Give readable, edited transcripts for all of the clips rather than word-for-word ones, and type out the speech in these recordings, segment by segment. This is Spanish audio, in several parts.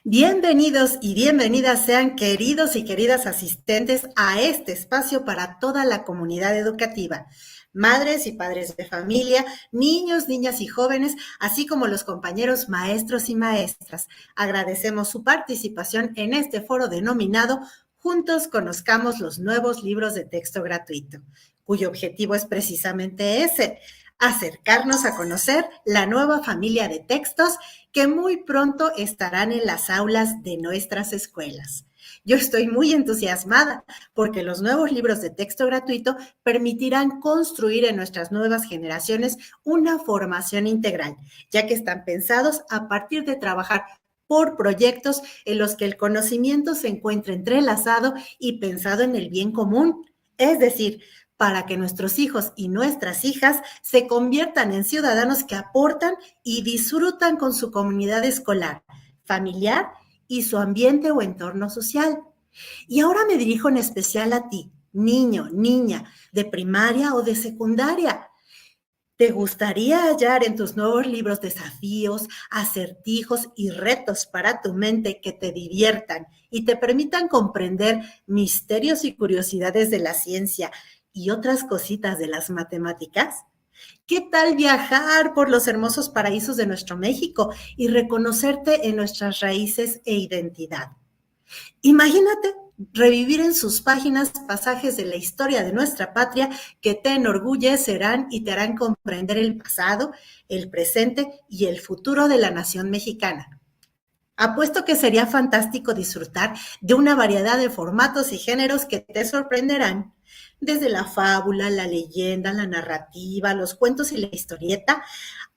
Bienvenidos y bienvenidas sean queridos y queridas asistentes a este espacio para toda la comunidad educativa, madres y padres de familia, niños, niñas y jóvenes, así como los compañeros maestros y maestras. Agradecemos su participación en este foro denominado Juntos conozcamos los nuevos libros de texto gratuito, cuyo objetivo es precisamente ese: acercarnos a conocer la nueva familia de textos que muy pronto estarán en las aulas de nuestras escuelas. Yo estoy muy entusiasmada porque los nuevos libros de texto gratuito permitirán construir en nuestras nuevas generaciones una formación integral, ya que están pensados a partir de trabajar por proyectos en los que el conocimiento se encuentra entrelazado y pensado en el bien común. Es decir, para que nuestros hijos y nuestras hijas se conviertan en ciudadanos que aportan y disfrutan con su comunidad escolar, familiar y su ambiente o entorno social. Y ahora me dirijo en especial a ti, niño, niña, de primaria o de secundaria. ¿Te gustaría hallar en tus nuevos libros desafíos, acertijos y retos para tu mente que te diviertan y te permitan comprender misterios y curiosidades de la ciencia y otras cositas de las matemáticas? ¿Qué tal viajar por los hermosos paraísos de nuestro México y reconocerte en nuestras raíces e identidad? Imagínate revivir en sus páginas pasajes de la historia de nuestra patria que te enorgullecerán y te harán comprender el pasado, el presente y el futuro de la nación mexicana. Apuesto que sería fantástico disfrutar de una variedad de formatos y géneros que te sorprenderán, desde la fábula, la leyenda, la narrativa, los cuentos y la historieta,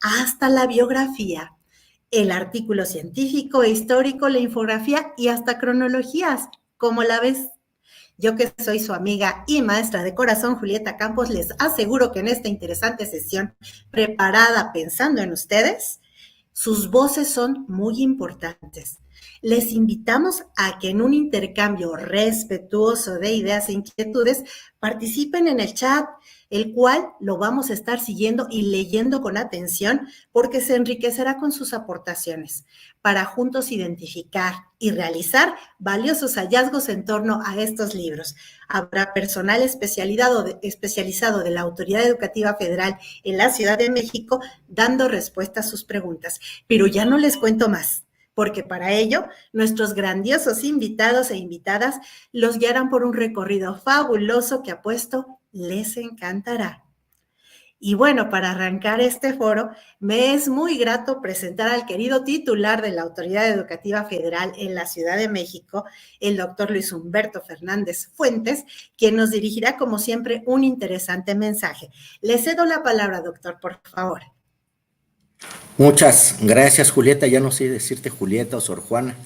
hasta la biografía, el artículo científico e histórico, la infografía y hasta cronologías. ¿Cómo la ves? Yo, que soy su amiga y maestra de corazón, Julieta Campos, les aseguro que en esta interesante sesión, preparada pensando en ustedes, sus voces son muy importantes. Les invitamos a que en un intercambio respetuoso de ideas e inquietudes participen en el chat, el cual lo vamos a estar siguiendo y leyendo con atención porque se enriquecerá con sus aportaciones para juntos identificar y realizar valiosos hallazgos en torno a estos libros. Habrá personal especializado de la Autoridad Educativa Federal en la Ciudad de México dando respuesta a sus preguntas. Pero ya no les cuento más, porque para ello nuestros grandiosos invitados e invitadas los guiarán por un recorrido fabuloso que apuesto les encantará. Y bueno, para arrancar este foro, me es muy grato presentar al querido titular de la Autoridad Educativa Federal en la Ciudad de México, el doctor Luis Humberto Fernández Fuentes, quien nos dirigirá, como siempre, un interesante mensaje. Le cedo la palabra, doctor, por favor. Muchas gracias, Julieta. Ya no sé decirte Julieta o Sor Juana,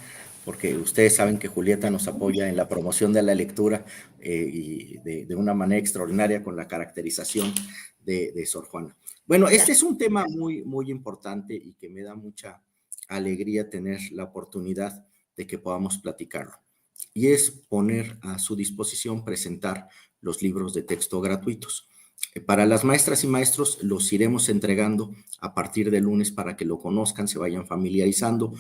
porque ustedes saben que Julieta nos apoya en la promoción de la lectura y de una manera extraordinaria con la caracterización de Sor Juana. Bueno, este es un tema muy importante y que me da mucha alegría tener la oportunidad de que podamos platicarlo. Y es poner a su disposición presentar los libros de texto gratuitos. Para las maestras y maestros los iremos entregando a partir de lunes para que lo conozcan, se vayan familiarizando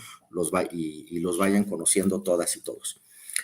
y los vayan conociendo todas y todos.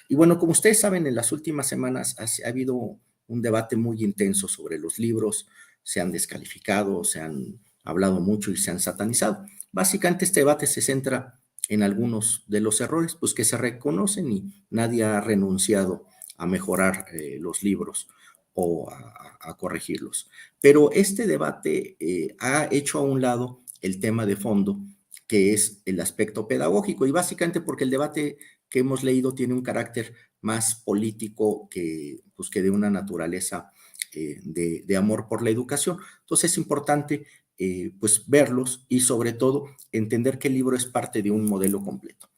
Y bueno, como ustedes saben, en las últimas semanas ha habido un debate muy intenso sobre los libros, se han descalificado, se han hablado mucho y se han satanizado. Básicamente este debate se centra en algunos de los errores pues, que se reconocen y nadie ha renunciado a mejorar los libros o a corregirlos. Pero este debate ha hecho a un lado el tema de fondo, que es el aspecto pedagógico, y básicamente porque el debate que hemos leído tiene un carácter más político pues, que de una naturaleza de amor por la educación. Entonces es importante pues verlos y sobre todo entender que el libro es parte de un modelo completo.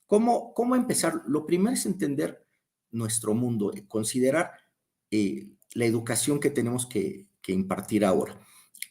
¿Cómo empezar? Lo primero es entender nuestro mundo, considerar la educación que tenemos que impartir ahora.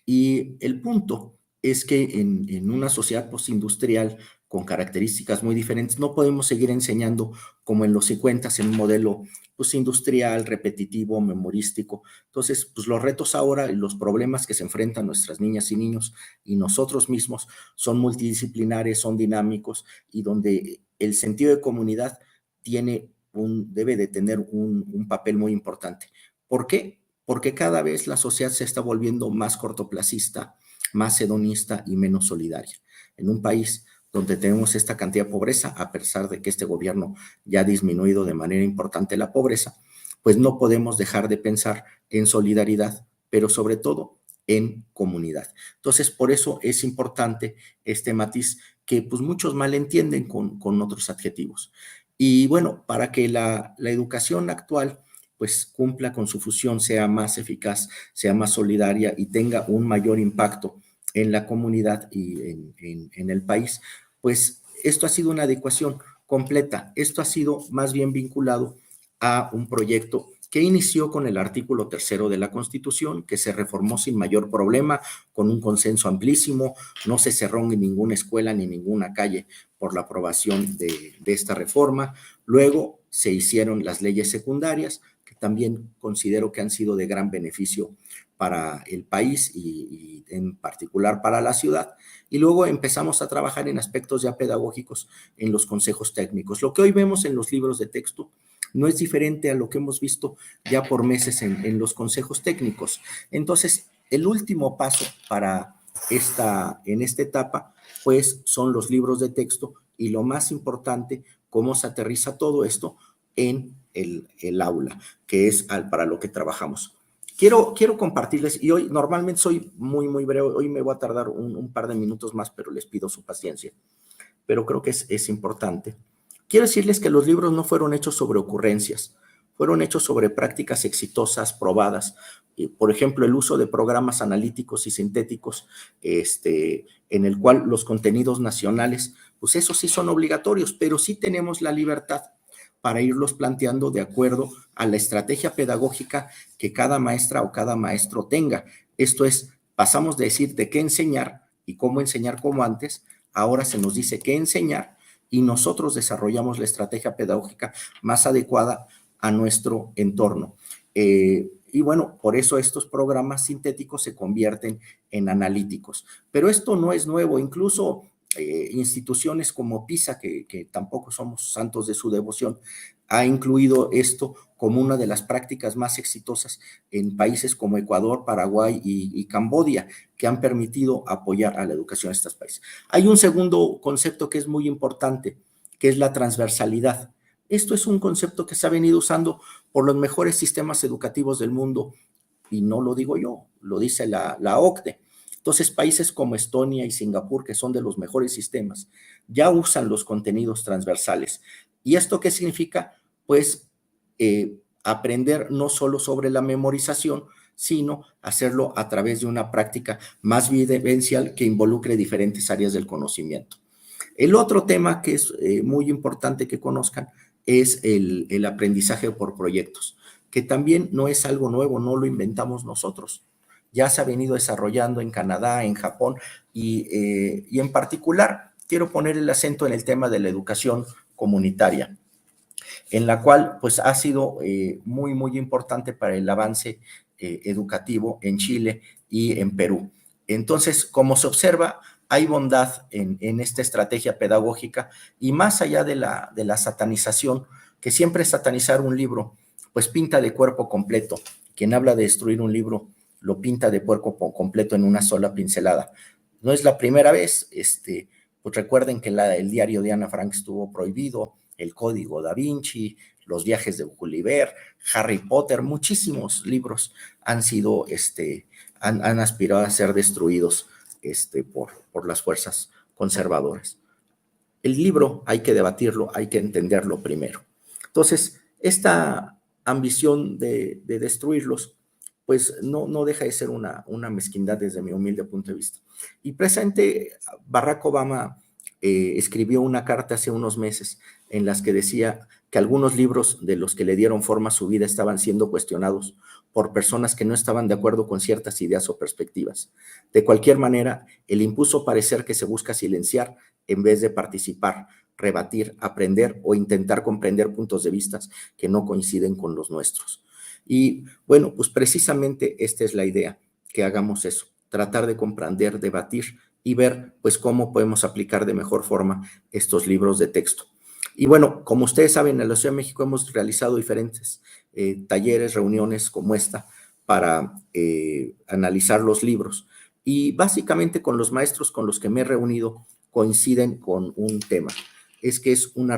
Y el punto es que en una sociedad postindustrial con características muy diferentes, no podemos seguir enseñando como en los 50 en un modelo pues, industrial, repetitivo, memorístico. Entonces, pues los retos ahora y los problemas que se enfrentan nuestras niñas y niños y nosotros mismos son multidisciplinares, son dinámicos y donde el sentido de comunidad debe de tener un papel muy importante. ¿Por qué? Porque cada vez la sociedad se está volviendo más cortoplacista, más hedonista y menos solidaria. En un país donde tenemos esta cantidad de pobreza, a pesar de que este gobierno ya ha disminuido de manera importante la pobreza, pues no podemos dejar de pensar en solidaridad, pero sobre todo en comunidad. Entonces, por eso es importante este matiz que pues muchos malentienden con otros adjetivos. Y bueno, para que la educación actual pues cumpla con su función, sea más eficaz, sea más solidaria y tenga un mayor impacto en la comunidad y en el país, pues esto ha sido una adecuación completa. Esto ha sido más bien vinculado a un proyecto que inició con el artículo 3º de la Constitución, que se reformó sin mayor problema, con un consenso amplísimo, no se cerró en ninguna escuela ni ninguna calle por la aprobación de esta reforma. Luego se hicieron las leyes secundarias, que también considero que han sido de gran beneficio para el país y en particular para la ciudad. Y luego empezamos a trabajar en aspectos ya pedagógicos en los consejos técnicos. Lo que hoy vemos en los libros de texto no es diferente a lo que hemos visto ya por meses en los consejos técnicos. Entonces, el último paso en esta etapa, pues son los libros de texto y lo más importante, cómo se aterriza todo esto en el aula, que es para lo que trabajamos. Quiero compartirles, y hoy normalmente soy muy breve, hoy me voy a tardar un par de minutos más, pero les pido su paciencia, pero creo que es importante. Quiero decirles que los libros no fueron hechos sobre ocurrencias, fueron hechos sobre prácticas exitosas, probadas. Por ejemplo, el uso de programas analíticos y sintéticos, en el cual los contenidos nacionales, pues esos sí son obligatorios, pero sí tenemos la libertad para irlos planteando de acuerdo a la estrategia pedagógica que cada maestra o cada maestro tenga. Esto es, pasamos de decir de qué enseñar y cómo enseñar como antes, ahora se nos dice qué enseñar y nosotros desarrollamos la estrategia pedagógica más adecuada a nuestro entorno. Y bueno, por eso estos programas sintéticos se convierten en analíticos. Pero esto no es nuevo, incluso instituciones como PISA, que tampoco somos santos de su devoción, ha incluido esto como una de las prácticas más exitosas en países como Ecuador, Paraguay y Camboya, que han permitido apoyar a la educación de estos países. Hay un segundo concepto que es muy importante, que es la transversalidad. Esto es un concepto que se ha venido usando por los mejores sistemas educativos del mundo, y no lo digo yo, lo dice la OCDE. Entonces, países como Estonia y Singapur, que son de los mejores sistemas, ya usan los contenidos transversales. ¿Y esto qué significa? Pues aprender no solo sobre la memorización, sino hacerlo a través de una práctica más vivencial que involucre diferentes áreas del conocimiento. El otro tema que es muy importante que conozcan es el aprendizaje por proyectos, que también no es algo nuevo, no lo inventamos nosotros. Ya se ha venido desarrollando en Canadá, en Japón, y en particular quiero poner el acento en el tema de la educación comunitaria, en la cual pues ha sido muy importante para el avance educativo en Chile y en Perú. Entonces, como se observa, hay bondad en esta estrategia pedagógica y más allá de la satanización, que siempre satanizar un libro, pues pinta de cuerpo completo. Quien habla de destruir un libro lo pinta de cuerpo completo en una sola pincelada. No es la primera vez, pues recuerden que el diario de Ana Frank estuvo prohibido, el Código Da Vinci, los viajes de Gulliver, Harry Potter, muchísimos libros han sido, han aspirado a ser destruidos por las fuerzas conservadoras. El libro hay que debatirlo, hay que entenderlo primero. Entonces, esta ambición de destruirlos, pues no deja de ser una mezquindad desde mi humilde punto de vista. Y precisamente Barack Obama escribió una carta hace unos meses en las que decía que algunos libros de los que le dieron forma a su vida estaban siendo cuestionados por personas que no estaban de acuerdo con ciertas ideas o perspectivas. De cualquier manera, él impuso parecer que se busca silenciar en vez de participar, rebatir, aprender o intentar comprender puntos de vista que no coinciden con los nuestros. Y bueno, pues precisamente esta es la idea, que hagamos eso, tratar de comprender, debatir y ver pues cómo podemos aplicar de mejor forma estos libros de texto. Y bueno, como ustedes saben, en la Ciudad de México hemos realizado diferentes talleres, reuniones como esta para analizar los libros. Y básicamente con los maestros con los que me he reunido coinciden con un tema, es que es una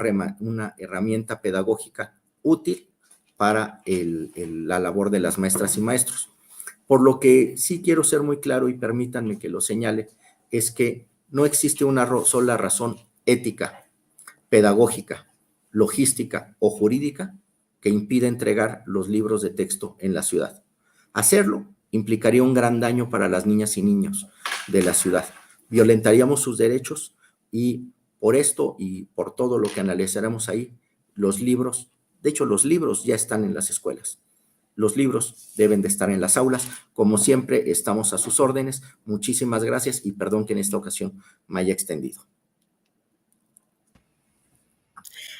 herramienta pedagógica útil para la labor de las maestras y maestros. Por lo que sí quiero ser muy claro y permítanme que lo señale, es que no existe una sola razón ética, pedagógica, logística o jurídica que impide entregar los libros de texto en la ciudad. Hacerlo implicaría un gran daño para las niñas y niños de la ciudad. Violentaríamos sus derechos y por esto y por todo lo que analizaremos ahí, los libros, de hecho los libros ya están en las escuelas. Los libros deben de estar en las aulas. Como siempre, estamos a sus órdenes. Muchísimas gracias y perdón que en esta ocasión me haya extendido.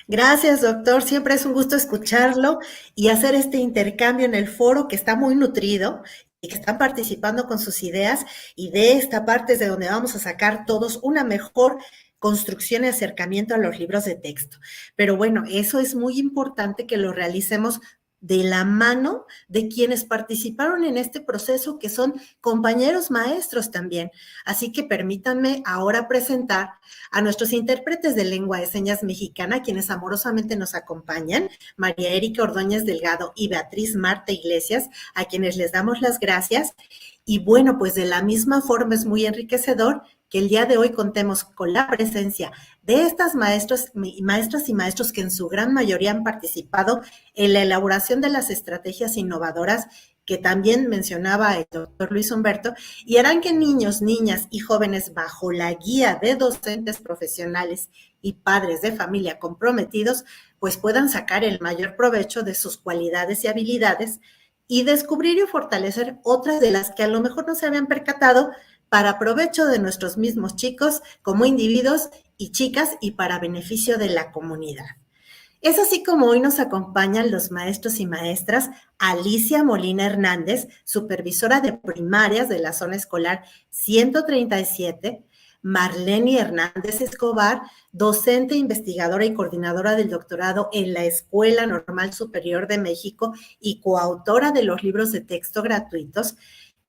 Gracias, doctor. Siempre es un gusto escucharlo y hacer este intercambio en el foro que está muy nutrido y que están participando con sus ideas. Y de esta parte es de donde vamos a sacar todos una mejor construcción y acercamiento a los libros de texto. Pero bueno, eso es muy importante que lo realicemos de la mano de quienes participaron en este proceso, que son compañeros maestros también. Así que permítanme ahora presentar a nuestros intérpretes de lengua de señas mexicana, quienes amorosamente nos acompañan, María Erika Ordóñez Delgado y Beatriz Marta Iglesias, a quienes les damos las gracias. Y bueno, pues de la misma forma es muy enriquecedor que el día de hoy contemos con la presencia de estas maestras y maestros que en su gran mayoría han participado en la elaboración de las estrategias innovadoras que también mencionaba el doctor Luis Humberto, y harán que niños, niñas y jóvenes bajo la guía de docentes profesionales y padres de familia comprometidos, pues puedan sacar el mayor provecho de sus cualidades y habilidades y descubrir y fortalecer otras de las que a lo mejor no se habían percatado para provecho de nuestros mismos chicos como individuos y chicas y para beneficio de la comunidad. Es así como hoy nos acompañan los maestros y maestras Alicia Molina Hernández, supervisora de primarias de la zona escolar 137, Marleni Hernández Escobar, docente, investigadora y coordinadora del doctorado en la Escuela Normal Superior de México y coautora de los libros de texto gratuitos,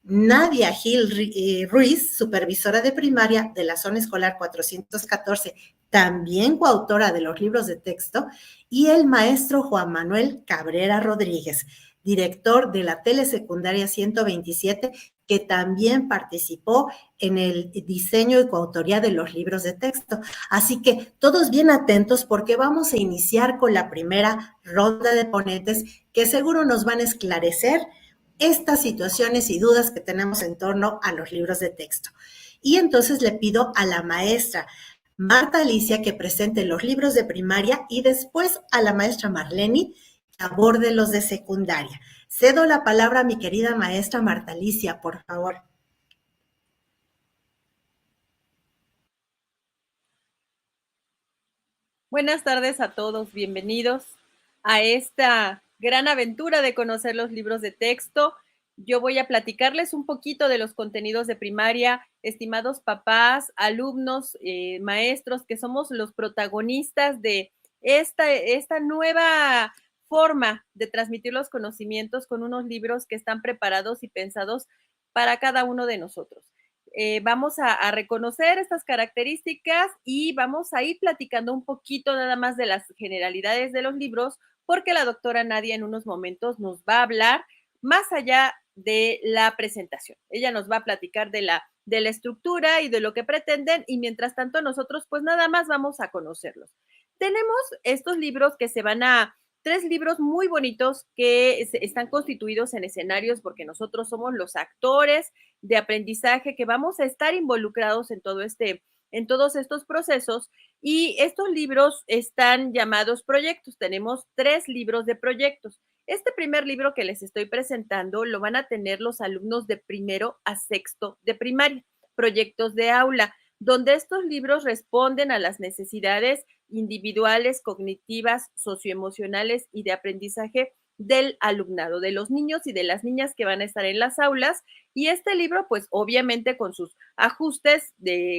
Nadia Gil Ruiz, supervisora de primaria de la zona escolar 414, también coautora de los libros de texto, y el maestro Juan Manuel Cabrera Rodríguez, director de la telesecundaria 127, que también participó en el diseño y coautoría de los libros de texto. Así que todos bien atentos porque vamos a iniciar con la primera ronda de ponentes que seguro nos van a esclarecer estas situaciones y dudas que tenemos en torno a los libros de texto. Y entonces le pido a la maestra Marta Alicia que presente los libros de primaria y después a la maestra Marleni que aborde los de secundaria. Cedo la palabra a mi querida maestra Marta Alicia, por favor. Buenas tardes a todos, bienvenidos a esta gran aventura de conocer los libros de texto. Yo voy a platicarles un poquito de los contenidos de primaria, estimados papás, alumnos, maestros, que somos los protagonistas de esta nueva forma de transmitir los conocimientos con unos libros que están preparados y pensados para cada uno de nosotros. Vamos a reconocer estas características y vamos a ir platicando un poquito nada más de las generalidades de los libros, porque la doctora Nadia en unos momentos nos va a hablar más allá de la presentación. Ella nos va a platicar de la estructura y de lo que pretenden, y mientras tanto nosotros pues nada más vamos a conocerlos. Tenemos estos libros que se van a 3 libros muy bonitos que están constituidos en escenarios porque nosotros somos los actores de aprendizaje que vamos a estar involucrados en todos estos procesos, y estos libros están llamados proyectos. Tenemos 3 libros de proyectos. Este primer libro que les estoy presentando lo van a tener los alumnos de primero a sexto de primaria, proyectos de aula, donde estos libros responden a las necesidades individuales, cognitivas, socioemocionales y de aprendizaje del alumnado, de los niños y de las niñas que van a estar en las aulas. Y este libro, pues obviamente con sus ajustes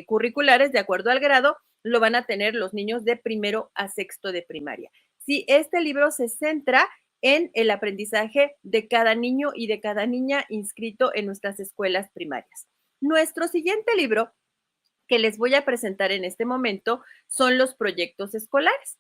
curriculares de acuerdo al grado, lo van a tener los niños de primero a sexto de primaria. Sí, este libro se centra en el aprendizaje de cada niño y de cada niña inscrito en nuestras escuelas primarias. Nuestro siguiente libro que les voy a presentar en este momento son los proyectos escolares.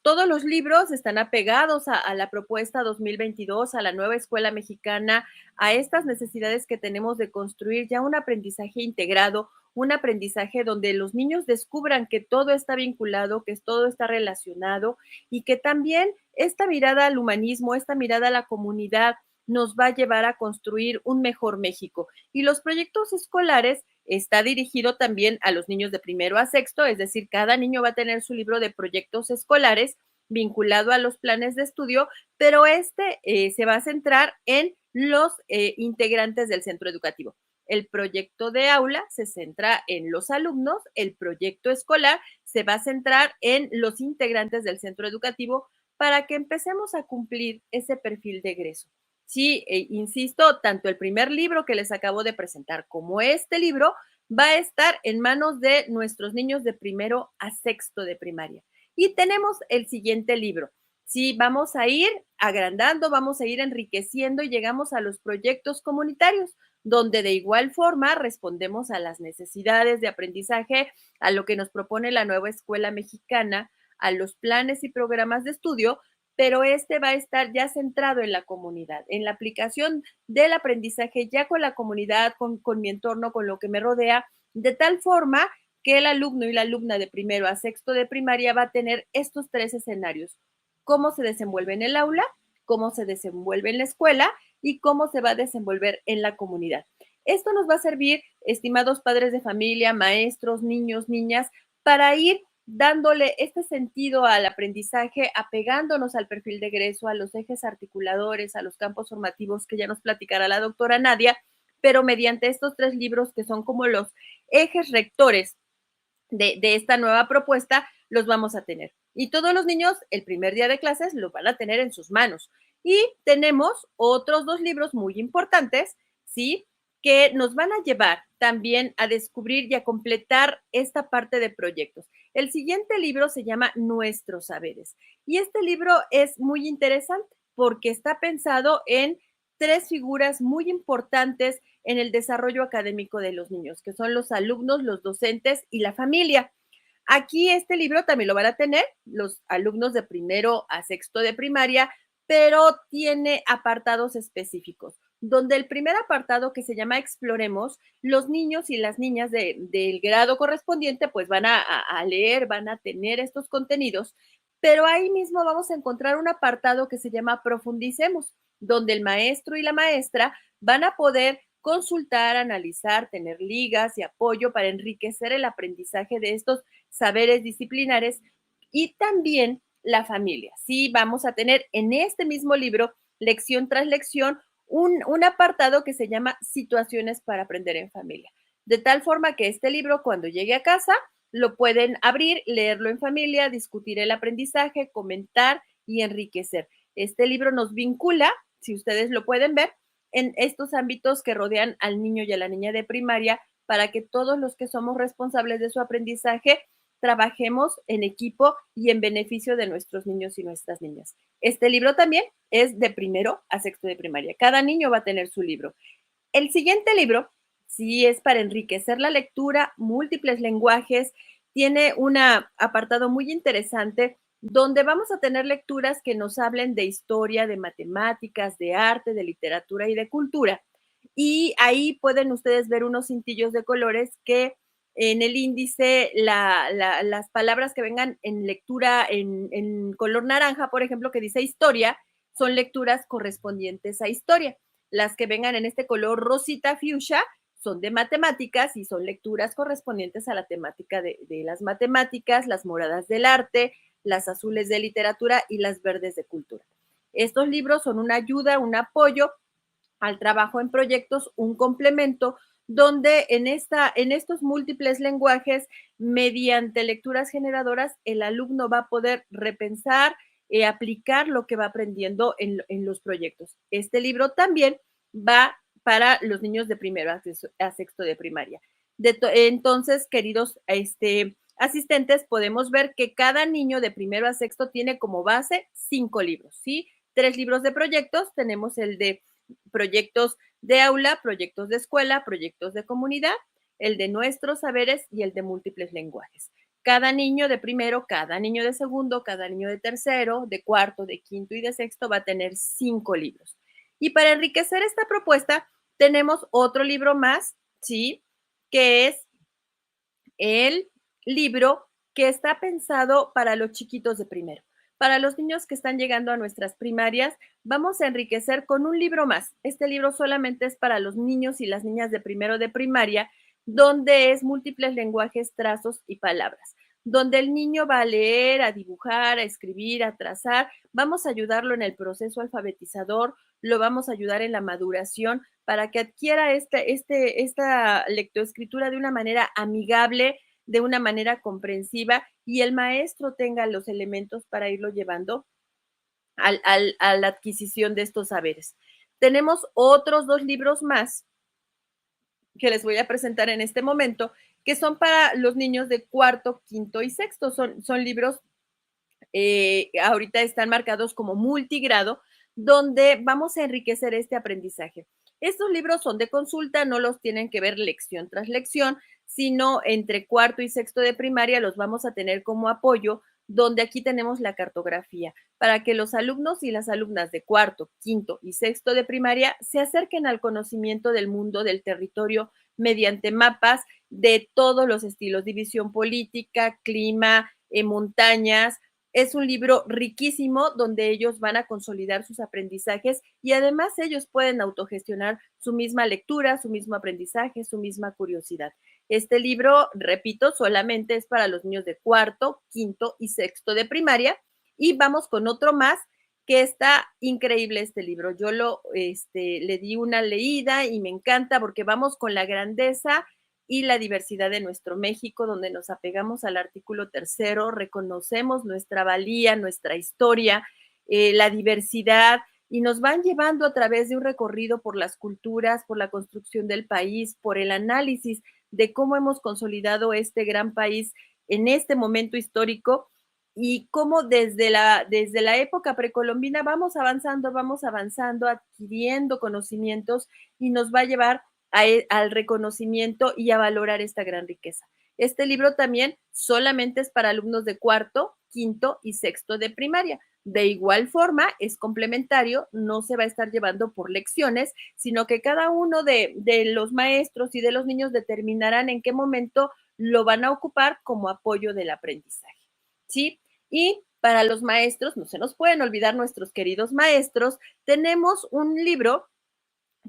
Todos los libros están apegados a la propuesta 2022, a la nueva escuela mexicana, a estas necesidades que tenemos de construir ya un aprendizaje integrado, un aprendizaje donde los niños descubran que todo está vinculado, que todo está relacionado y que también esta mirada al humanismo, esta mirada a la comunidad nos va a llevar a construir un mejor México. Y los proyectos escolares está dirigido también a los niños de primero a sexto, es decir, cada niño va a tener su libro de proyectos escolares vinculado a los planes de estudio, pero se va a centrar en los integrantes del centro educativo. El proyecto de aula se centra en los alumnos, el proyecto escolar se va a centrar en los integrantes del centro educativo para que empecemos a cumplir ese perfil de egreso. Sí, insisto, tanto el primer libro que les acabo de presentar como este libro va a estar en manos de nuestros niños de primero a sexto de primaria. Y tenemos el siguiente libro. Sí, vamos a ir agrandando, vamos a ir enriqueciendo y llegamos a los proyectos comunitarios, donde de igual forma respondemos a las necesidades de aprendizaje, a lo que nos propone la nueva escuela mexicana, a los planes y programas de estudio, pero va a estar ya centrado en la comunidad, en la aplicación del aprendizaje ya con la comunidad, con mi entorno, con lo que me rodea, de tal forma que el alumno y la alumna de primero a sexto de primaria va a tener estos 3 escenarios: cómo se desenvuelve en el aula, cómo se desenvuelve en la escuela y cómo se va a desenvolver en la comunidad. Esto nos va a servir, estimados padres de familia, maestros, niños, niñas, para ir dándole este sentido al aprendizaje, apegándonos al perfil de egreso, a los ejes articuladores, a los campos formativos que ya nos platicará la doctora Nadia, pero mediante estos 3 libros que son como los ejes rectores de esta nueva propuesta, los vamos a tener. Y todos los niños, el primer día de clases, lo van a tener en sus manos. Y tenemos otros 2 libros muy importantes, ¿sí?, que nos van a llevar también a descubrir y a completar esta parte de proyectos. El siguiente libro se llama Nuestros Saberes. Y este libro es muy interesante porque está pensado en 3 figuras muy importantes en el desarrollo académico de los niños, que son los alumnos, los docentes y la familia. Aquí este libro también lo van a tener los alumnos de primero a sexto de primaria, pero tiene apartados específicos, donde el primer apartado, que se llama Exploremos, los niños y las niñas del grado correspondiente pues van a leer, van a tener estos contenidos, pero ahí mismo vamos a encontrar un apartado que se llama Profundicemos, donde el maestro y la maestra van a poder consultar, analizar, tener ligas y apoyo para enriquecer el aprendizaje de estos saberes disciplinares y también la familia. Sí, vamos a tener en este mismo libro, lección tras lección, un apartado que se llama Situaciones para aprender en familia. De tal forma que este libro, cuando llegue a casa, lo pueden abrir, leerlo en familia, discutir el aprendizaje, comentar y enriquecer. Este libro nos vincula, si ustedes lo pueden ver, en estos ámbitos que rodean al niño y a la niña de primaria, para que todos los que somos responsables de su aprendizaje trabajemos en equipo y en beneficio de nuestros niños y nuestras niñas. Este libro también es de primero a sexto de primaria. Cada niño va a tener su libro. El siguiente libro sí es para enriquecer la lectura, múltiples lenguajes, tiene un apartado muy interesante donde vamos a tener lecturas que nos hablen de historia, de matemáticas, de arte, de literatura y de cultura. Y ahí pueden ustedes ver unos cintillos de colores que en el índice, las palabras que vengan en lectura en color naranja, por ejemplo, que dice historia, son lecturas correspondientes a historia. Las que vengan en este color rosita fuchsia son de matemáticas y son lecturas correspondientes a la temática de las matemáticas, las moradas del arte, las azules de literatura y las verdes de cultura. Estos libros son una ayuda, un apoyo al trabajo en proyectos, un complemento, donde en estos múltiples lenguajes, mediante lecturas generadoras, el alumno va a poder repensar, aplicar lo que va aprendiendo en los proyectos. Este libro también va para los niños de primero a sexto de primaria. Entonces, queridos asistentes, podemos ver que cada niño de primero a sexto tiene como base 5 libros, ¿sí? 3 libros de proyectos, tenemos el de proyectos de aula, proyectos de escuela, proyectos de comunidad, el de nuestros saberes y el de múltiples lenguajes. Cada niño de primero, cada niño de segundo, cada niño de tercero, de cuarto, de quinto y de sexto va a tener 5 libros. Y para enriquecer esta propuesta, tenemos otro libro más, ¿sí? Que es el libro que está pensado para los chiquitos de primero. Para los niños que están llegando a nuestras primarias, vamos a enriquecer con un libro más. Este libro solamente es para los niños y las niñas de primero de primaria, donde es múltiples lenguajes, trazos y palabras, donde el niño va a leer, a dibujar, a escribir, a trazar. Vamos a ayudarlo en el proceso alfabetizador, lo vamos a ayudar en la maduración para que adquiera esta lectoescritura de una manera amigable, de una manera comprensiva y el maestro tenga los elementos para irlo llevando a la adquisición de estos saberes. Tenemos otros 2 libros más que les voy a presentar en este momento, que son para los niños de cuarto, quinto y sexto. Son libros, ahorita están marcados como multigrado, donde vamos a enriquecer este aprendizaje. Estos libros son de consulta, no los tienen que ver lección tras lección, sino entre cuarto y sexto de primaria los vamos a tener como apoyo, donde aquí tenemos la cartografía, para que los alumnos y las alumnas de cuarto, quinto y sexto de primaria se acerquen al conocimiento del mundo, del territorio, mediante mapas de todos los estilos, división política, clima, montañas. Es un libro riquísimo donde ellos van a consolidar sus aprendizajes y además ellos pueden autogestionar su misma lectura, su mismo aprendizaje, su misma curiosidad. Este libro, repito, solamente es para los niños de cuarto, quinto y sexto de primaria. Y vamos con otro más que está increíble este libro. Yo le di una leída y me encanta porque vamos con la grandeza y la diversidad de nuestro México, donde nos apegamos al artículo 3º, reconocemos nuestra valía, nuestra historia, la diversidad, y nos van llevando a través de un recorrido por las culturas, por la construcción del país, por el análisis de cómo hemos consolidado este gran país en este momento histórico y cómo desde la época precolombina vamos avanzando, adquiriendo conocimientos y nos va a llevar al reconocimiento y a valorar esta gran riqueza. Este libro también solamente es para alumnos de cuarto, quinto y sexto de primaria. De igual forma, es complementario, no se va a estar llevando por lecciones, sino que cada uno de los maestros y de los niños determinarán en qué momento lo van a ocupar como apoyo del aprendizaje, ¿sí? Y para los maestros, no se nos pueden olvidar nuestros queridos maestros, tenemos un libro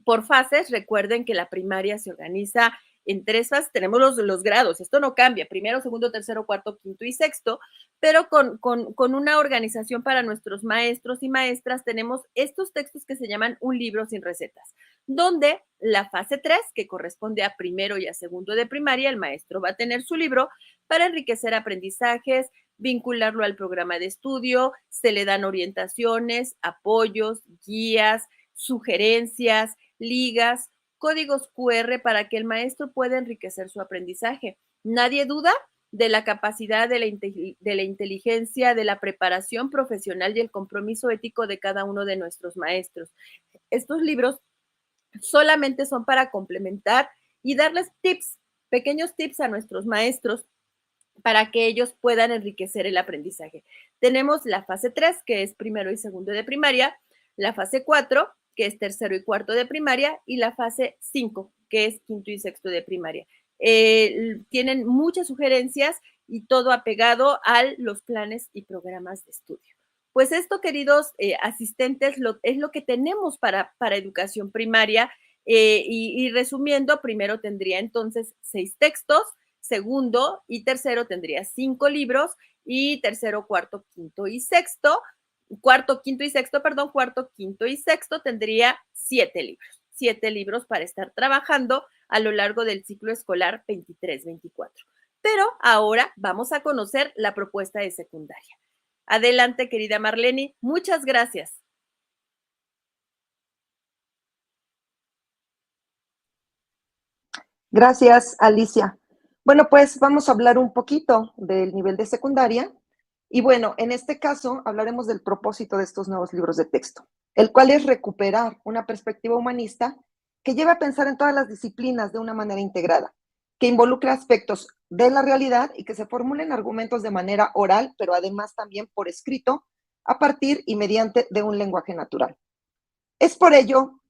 por fases. Recuerden que la primaria se organiza en 3 fases, tenemos los grados, esto no cambia, primero, segundo, tercero, cuarto, quinto y sexto, pero con una organización para nuestros maestros y maestras tenemos estos textos que se llaman un libro sin recetas, donde la fase 3, que corresponde a primero y a segundo de primaria, el maestro va a tener su libro para enriquecer aprendizajes, vincularlo al programa de estudio, se le dan orientaciones, apoyos, guías, sugerencias, ligas, códigos QR para que el maestro pueda enriquecer su aprendizaje. Nadie duda de la capacidad, de la inteligencia, de la preparación profesional y el compromiso ético de cada uno de nuestros maestros. Estos libros solamente son para complementar y darles tips, pequeños tips a nuestros maestros para que ellos puedan enriquecer el aprendizaje. Tenemos la fase 3, que es primero y segundo de primaria, la fase 4, que es tercero y cuarto de primaria, y la fase 5, que es quinto y sexto de primaria. Tienen muchas sugerencias y todo apegado a los planes y programas de estudio. Pues esto, queridos asistentes, es lo que tenemos para educación primaria. Y resumiendo, primero tendría entonces 6 textos, segundo y tercero tendría 5 libros, y tercero, cuarto, quinto y sexto, cuarto, quinto y sexto tendría 7 libros para estar trabajando a lo largo del ciclo escolar 23-24. Pero ahora vamos a conocer la propuesta de secundaria. Adelante, querida Marlene, muchas gracias. Gracias, Alicia. Bueno, pues vamos a hablar un poquito del nivel de secundaria. Y bueno, en este caso hablaremos del propósito de estos nuevos libros de texto, el cual es recuperar una perspectiva humanista que lleva a pensar en todas las disciplinas de una manera integrada, que involucra aspectos de la realidad y que se formulen argumentos de manera oral, pero además también por escrito, a partir y mediante de un lenguaje natural. Es por ello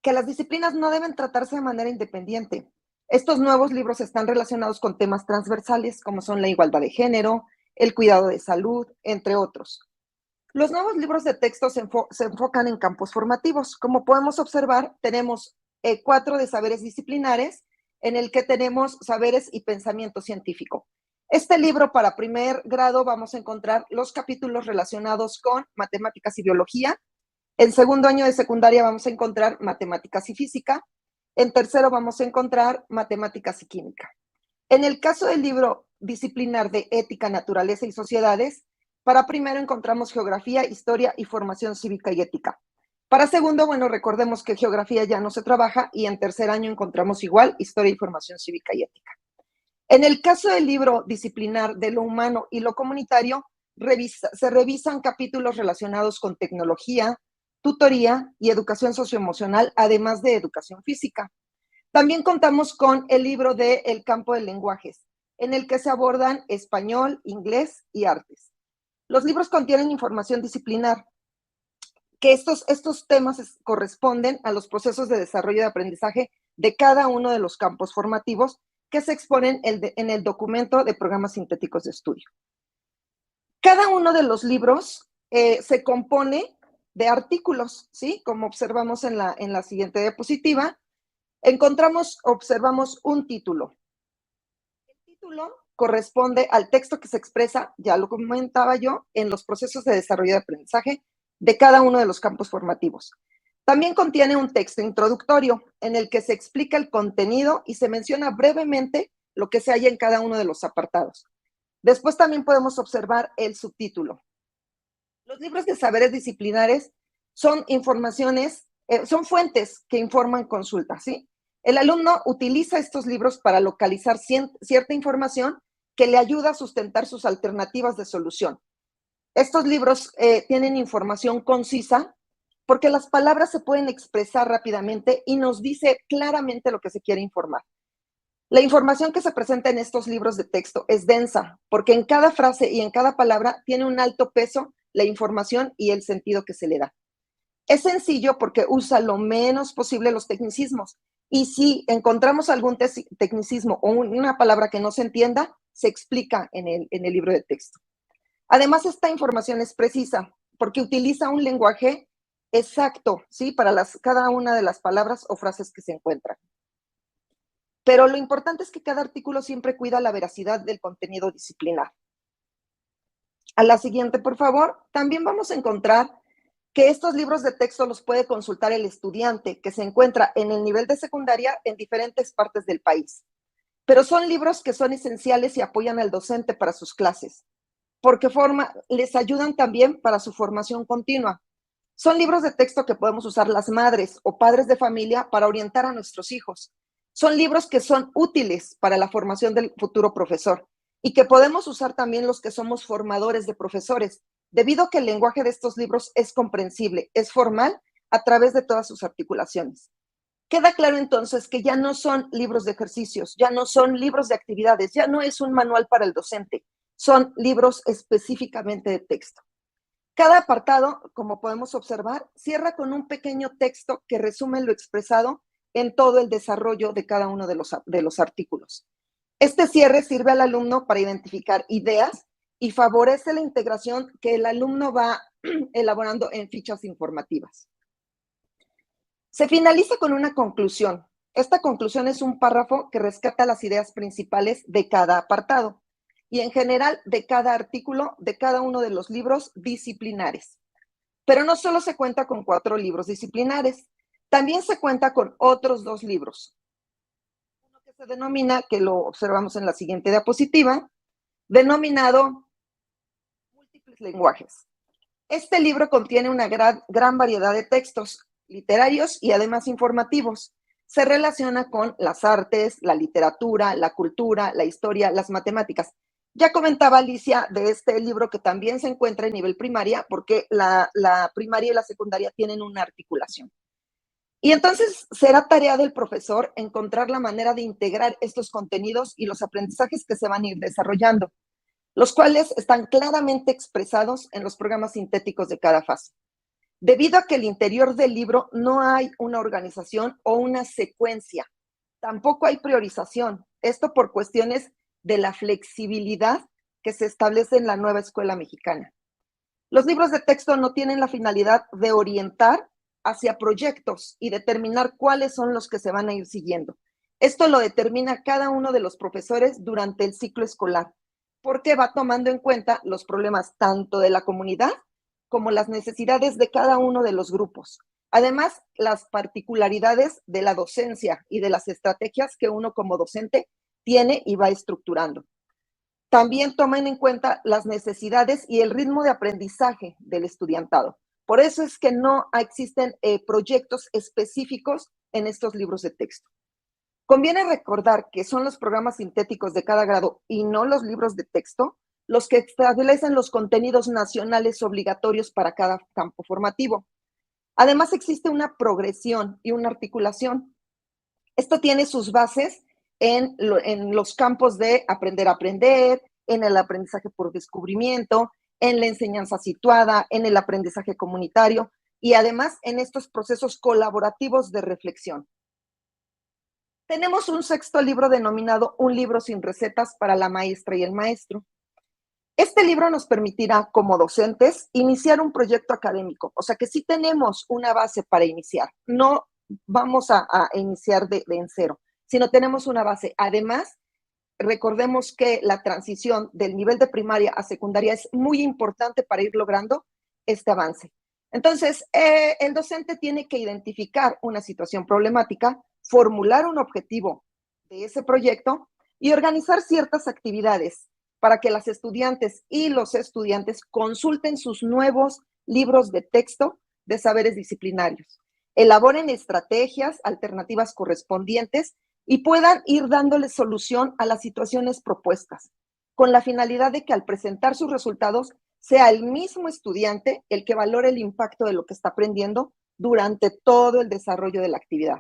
que las disciplinas no deben tratarse de manera independiente. Estos nuevos libros están relacionados con temas transversales como son la igualdad de género, el cuidado de salud, entre otros. Los nuevos libros de texto se enfocan en campos formativos. Como podemos observar, tenemos 4 de saberes disciplinares, en el que tenemos saberes y pensamiento científico. Este libro para primer grado vamos a encontrar los capítulos relacionados con matemáticas y biología. En segundo año de secundaria vamos a encontrar matemáticas y física. En tercero vamos a encontrar matemáticas y química. En el caso del libro disciplinar de ética, naturaleza y sociedades, para primero encontramos geografía, historia y formación cívica y ética. Para segundo, bueno, recordemos que geografía ya no se trabaja y en tercer año encontramos igual historia y formación cívica y ética. En el caso del libro disciplinar de lo humano y lo comunitario, se revisan capítulos relacionados con tecnología, tutoría y educación socioemocional, además de educación física. También contamos con el libro de El campo de lenguajes, en el que se abordan español, inglés y artes. Los libros contienen información disciplinar, que estos temas corresponden a los procesos de desarrollo de aprendizaje de cada uno de los campos formativos que se exponen en el documento de programas sintéticos de estudio. Cada uno de los libros se compone de artículos, ¿sí? Como observamos en la siguiente diapositiva, observamos un título. El título corresponde al texto que se expresa, ya lo comentaba yo, en los procesos de desarrollo de aprendizaje de cada uno de los campos formativos. También contiene un texto introductorio en el que se explica el contenido y se menciona brevemente lo que se halla en cada uno de los apartados. Después también podemos observar el subtítulo. Los libros de saberes disciplinares son son fuentes que informan consultas, ¿sí? El alumno utiliza estos libros para localizar cierta información que le ayuda a sustentar sus alternativas de solución. Estos libros tienen información concisa porque las palabras se pueden expresar rápidamente y nos dice claramente lo que se quiere informar. La información que se presenta en estos libros de texto es densa porque en cada frase y en cada palabra tiene un alto peso la información y el sentido que se le da. Es sencillo porque usa lo menos posible los tecnicismos. Y si encontramos algún tecnicismo o una palabra que no se entienda, se explica en el libro de texto. Además, esta información es precisa porque utiliza un lenguaje exacto, ¿sí? Para cada una de las palabras o frases que se encuentran. Pero lo importante es que cada artículo siempre cuida la veracidad del contenido disciplinar. A la siguiente, por favor. También vamos a encontrar que estos libros de texto los puede consultar el estudiante que se encuentra en el nivel de secundaria en diferentes partes del país. Pero son libros que son esenciales y apoyan al docente para sus clases, porque les ayudan también para su formación continua. Son libros de texto que podemos usar las madres o padres de familia para orientar a nuestros hijos. Son libros que son útiles para la formación del futuro profesor y que podemos usar también los que somos formadores de profesores, debido a que el lenguaje de estos libros es comprensible, es formal a través de todas sus articulaciones. Queda claro entonces que ya no son libros de ejercicios, ya no son libros de actividades, ya no es un manual para el docente, son libros específicamente de texto. Cada apartado, como podemos observar, cierra con un pequeño texto que resume lo expresado en todo el desarrollo de cada uno de los artículos. Este cierre sirve al alumno para identificar ideas y favorece la integración que el alumno va elaborando en fichas informativas. Se finaliza con una conclusión. Esta conclusión es un párrafo que rescata las ideas principales de cada apartado y en general de cada artículo de cada uno de los libros disciplinares. Pero no solo se cuenta con 4 libros disciplinares, también se cuenta con otros 2 libros. Uno que se denomina, que lo observamos en la siguiente diapositiva, denominado Múltiples lenguajes. Este libro contiene una gran variedad de textos literarios y además informativos. se relaciona con las artes, la literatura, la cultura, la historia, las matemáticas. Ya comentaba Alicia de este libro que también se encuentra en nivel primaria, porque la primaria y la secundaria tienen una articulación. Y entonces será tarea del profesor encontrar la manera de integrar estos contenidos y los aprendizajes que se van a ir desarrollando, los cuales están claramente expresados en los programas sintéticos de cada fase. Debido a que el interior del libro no hay una organización o una secuencia, tampoco hay priorización, esto por cuestiones de la flexibilidad que se establece en la nueva escuela mexicana. Los libros de texto no tienen la finalidad de orientar hacia proyectos y determinar cuáles son los que se van a ir siguiendo. Esto lo determina cada uno de los profesores durante el ciclo escolar, porque va tomando en cuenta los problemas tanto de la comunidad como las necesidades de cada uno de los grupos. Además, las particularidades de la docencia y de las estrategias que uno como docente tiene y va estructurando. También tomen en cuenta las necesidades y el ritmo de aprendizaje del estudiantado. Por eso es que no existen proyectos específicos en estos libros de texto. Conviene recordar que son los programas sintéticos de cada grado y no los libros de texto los que establecen los contenidos nacionales obligatorios para cada campo formativo. Además, existe una progresión y una articulación. Esto tiene sus bases en los campos de aprender a aprender, en el aprendizaje por descubrimiento, en la enseñanza situada, en el aprendizaje comunitario y además en estos procesos colaborativos de reflexión. Tenemos un sexto libro denominado Un libro sin recetas para la maestra y el maestro. Este libro nos permitirá, como docentes, iniciar un proyecto académico. O sea que sí tenemos una base para iniciar. No vamos a iniciar de en cero, sino tenemos una base. Además, recordemos que la transición del nivel de primaria a secundaria es muy importante para ir logrando este avance. Entonces, el docente tiene que identificar una situación problemática, formular un objetivo de ese proyecto y organizar ciertas actividades para que las estudiantes y los estudiantes consulten sus nuevos libros de texto de saberes disciplinarios, elaboren estrategias alternativas correspondientes y puedan ir dándole solución a las situaciones propuestas, con la finalidad de que al presentar sus resultados sea el mismo estudiante el que valore el impacto de lo que está aprendiendo durante todo el desarrollo de la actividad.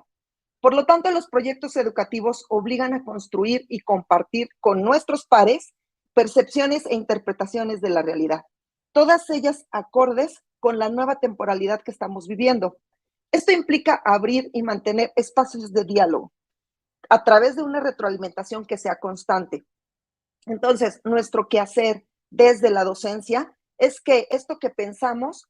Por lo tanto, los proyectos educativos obligan a construir y compartir con nuestros pares percepciones e interpretaciones de la realidad, todas ellas acordes con la nueva temporalidad que estamos viviendo. Esto implica abrir y mantener espacios de diálogo a través de una retroalimentación que sea constante. Entonces, nuestro quehacer desde la docencia es que esto que pensamos,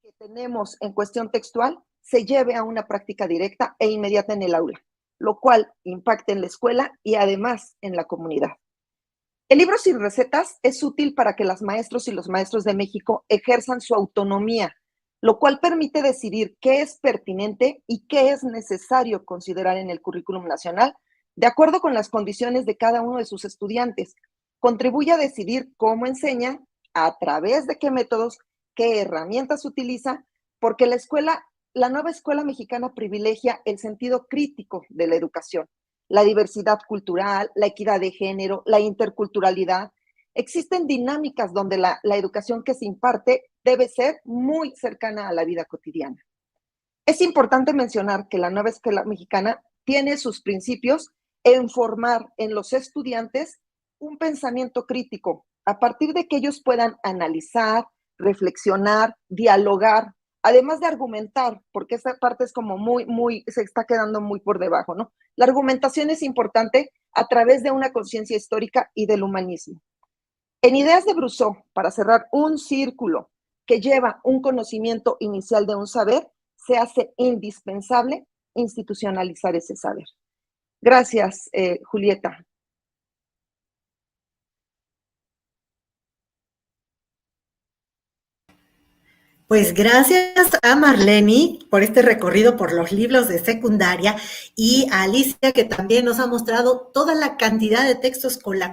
que tenemos en cuestión textual, se lleve a una práctica directa e inmediata en el aula, lo cual impacta en la escuela y además en la comunidad. El libro sin recetas es útil para que las maestros y los maestros de México ejerzan su autonomía, lo cual permite decidir qué es pertinente y qué es necesario considerar en el currículum nacional, de acuerdo con las condiciones de cada uno de sus estudiantes. Contribuye a decidir cómo enseña, a través de qué métodos, qué herramientas utiliza, porque la nueva escuela mexicana privilegia el sentido crítico de la educación, la diversidad cultural, la equidad de género, la interculturalidad. Existen dinámicas donde la educación que se imparte debe ser muy cercana a la vida cotidiana. Es importante mencionar que la nueva escuela mexicana tiene sus principios en formar en los estudiantes un pensamiento crítico, a partir de que ellos puedan analizar, reflexionar, dialogar, además de argumentar, porque esa parte es como se está quedando muy por debajo, ¿no? La argumentación es importante a través de una conciencia histórica y del humanismo. En Ideas de Brousseau, para cerrar un círculo que lleva un conocimiento inicial de un saber, se hace indispensable institucionalizar ese saber. Gracias, Julieta. Pues gracias a Marlene por este recorrido por los libros de secundaria y a Alicia que también nos ha mostrado toda la cantidad de textos con los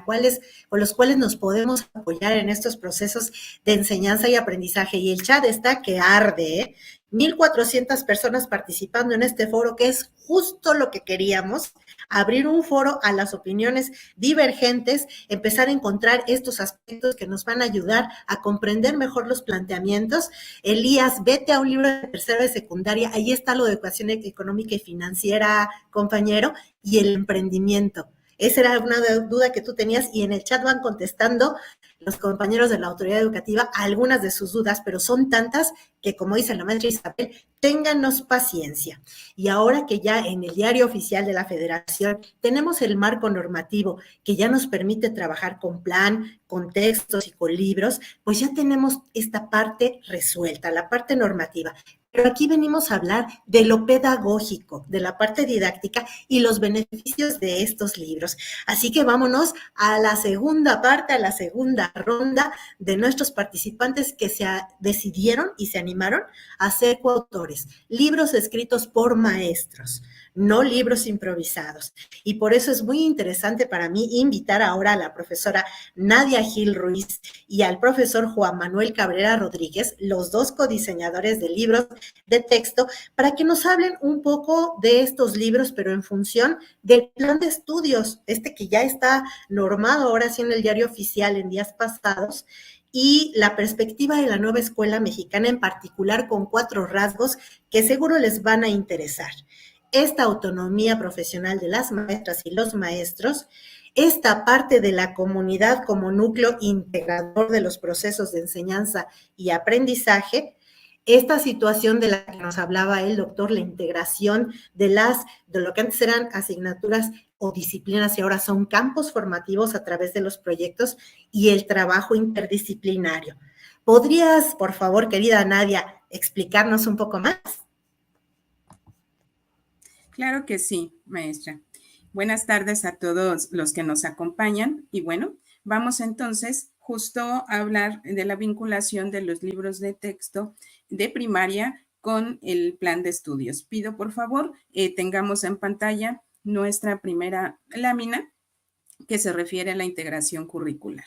cuales nos podemos apoyar en estos procesos de enseñanza y aprendizaje. Y el chat está que arde, ¿eh? 1,400 personas participando en este foro, que es justo lo que queríamos, abrir un foro a las opiniones divergentes, empezar a encontrar estos aspectos que nos van a ayudar a comprender mejor los planteamientos. Elías, vete a un libro de tercero de secundaria, ahí está lo de educación económica y financiera, compañero, y el emprendimiento. Esa era una duda que tú tenías y en el chat van contestando los compañeros de la autoridad educativa algunas de sus dudas, pero son tantas que, como dice la maestra Isabel, ténganos paciencia. Y ahora que ya en el diario oficial de la Federación tenemos el marco normativo que ya nos permite trabajar con plan, con textos y con libros, pues ya tenemos esta parte resuelta, la parte normativa. Pero aquí venimos a hablar de lo pedagógico, de la parte didáctica y los beneficios de estos libros. Así que vámonos a la segunda parte, a la segunda ronda de nuestros participantes que se decidieron y se animaron a ser coautores. Libros escritos por maestros, no libros improvisados. Y por eso es muy interesante para mí invitar ahora a la profesora Nadia Gil Ruiz y al profesor Juan Manuel Cabrera Rodríguez, los dos codiseñadores de libros de texto, para que nos hablen un poco de estos libros, pero en función del plan de estudios, que ya está normado ahora sí en el diario oficial en días pasados, y la perspectiva de la nueva escuela mexicana, en particular con 4 rasgos que seguro les van a interesar. Esta autonomía profesional de las maestras y los maestros, esta parte de la comunidad como núcleo integrador de los procesos de enseñanza y aprendizaje, esta situación de la que nos hablaba el doctor, la integración de lo que antes eran asignaturas o disciplinas y ahora son campos formativos a través de los proyectos y el trabajo interdisciplinario. ¿Podrías, por favor, querida Nadia, explicarnos un poco más? Claro que sí, maestra. Buenas tardes a todos los que nos acompañan y bueno, vamos entonces justo a hablar de la vinculación de los libros de texto de primaria con el plan de estudios. Pido por favor tengamos en pantalla nuestra primera lámina que se refiere a la integración curricular.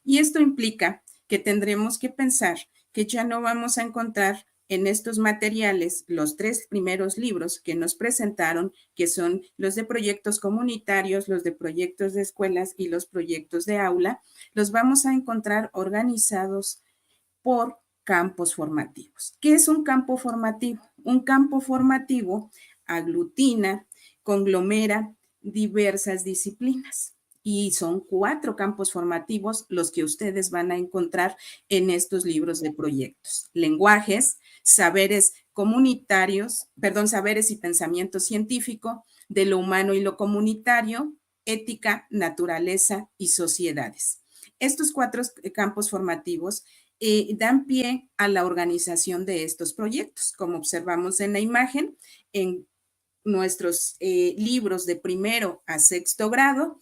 Y esto implica que tendremos que pensar que ya no vamos a encontrar en estos materiales los 3 primeros libros que nos presentaron, que son los de proyectos comunitarios, los de proyectos de escuelas y los proyectos de aula, los vamos a encontrar organizados por campos formativos. ¿Qué es un campo formativo? Un campo formativo aglutina, conglomera diversas disciplinas. Y son 4 campos formativos los que ustedes van a encontrar en estos libros de proyectos. Lenguajes, saberes comunitarios, saberes y pensamiento científico, de lo humano y lo comunitario, ética, naturaleza y sociedades. Estos 4 campos formativos dan pie a la organización de estos proyectos. Como observamos en la imagen, en nuestros libros de primero a sexto grado,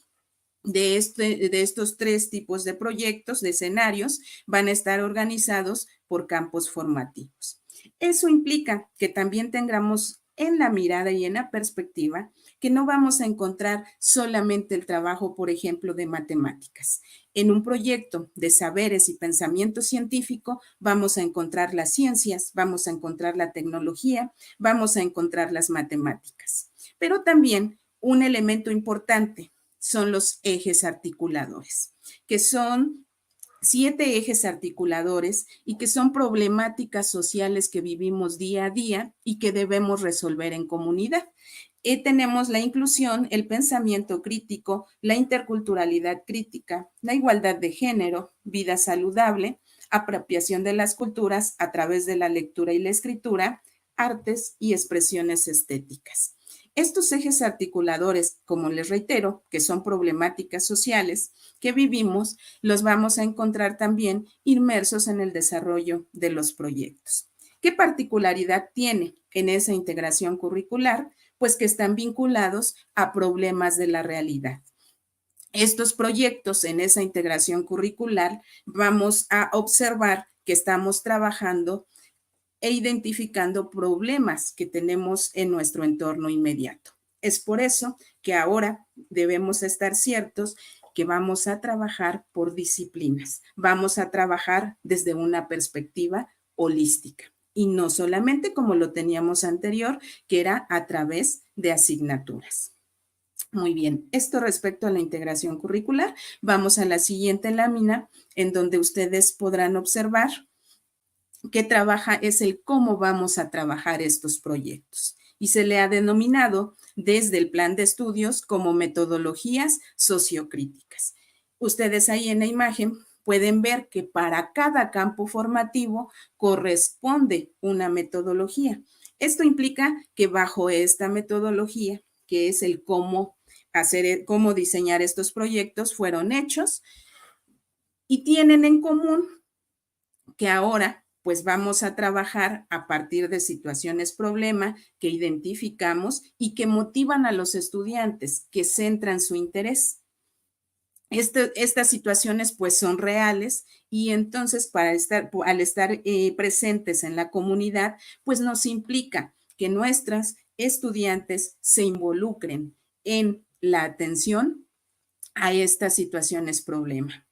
de estos 3 tipos de proyectos, de escenarios, van a estar organizados por campos formativos. Eso implica que también tengamos en la mirada y en la perspectiva que no vamos a encontrar solamente el trabajo, por ejemplo, de matemáticas. En un proyecto de saberes y pensamiento científico vamos a encontrar las ciencias, vamos a encontrar la tecnología, vamos a encontrar las matemáticas. Pero también un elemento importante son los ejes articuladores, que son 7 ejes articuladores y que son problemáticas sociales que vivimos día a día y que debemos resolver en comunidad. Tenemos la inclusión, el pensamiento crítico, la interculturalidad crítica, la igualdad de género, vida saludable, apropiación de las culturas a través de la lectura y la escritura, artes y expresiones estéticas. Estos ejes articuladores, como les reitero, que son problemáticas sociales que vivimos, los vamos a encontrar también inmersos en el desarrollo de los proyectos. ¿Qué particularidad tiene en esa integración curricular? Pues que están vinculados a problemas de la realidad. Estos proyectos en esa integración curricular vamos a observar que estamos trabajando e identificando problemas que tenemos en nuestro entorno inmediato. Es por eso que ahora debemos estar ciertos que vamos a trabajar por disciplinas, vamos a trabajar desde una perspectiva holística. y no solamente como lo teníamos anterior, que era a través de asignaturas. Muy bien, esto respecto a la integración curricular. Vamos a la siguiente lámina, en donde ustedes podrán observar que es el cómo vamos a trabajar estos proyectos. Y se le ha denominado desde el plan de estudios como metodologías sociocríticas. Ustedes ahí en la imagen pueden ver que para cada campo formativo corresponde una metodología. Esto implica que bajo esta metodología, que es el cómo diseñar estos proyectos, fueron hechos y tienen en común que ahora pues vamos a trabajar a partir de situaciones problema que identificamos y que motivan a los estudiantes, que centran su interés. Estas situaciones pues son reales y entonces al estar presentes en la comunidad pues nos implica que nuestras estudiantes se involucren en la atención a estas situaciones problema.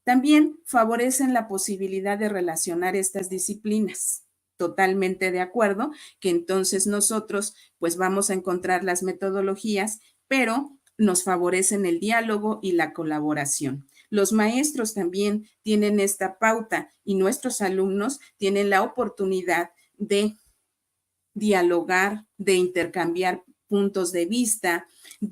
También favorecen la posibilidad de relacionar estas disciplinas. Totalmente de acuerdo, que entonces nosotros pues vamos a encontrar las metodologías, pero nos favorecen el diálogo y la colaboración. Los maestros también tienen esta pauta y nuestros alumnos tienen la oportunidad de dialogar, de intercambiar puntos de vista,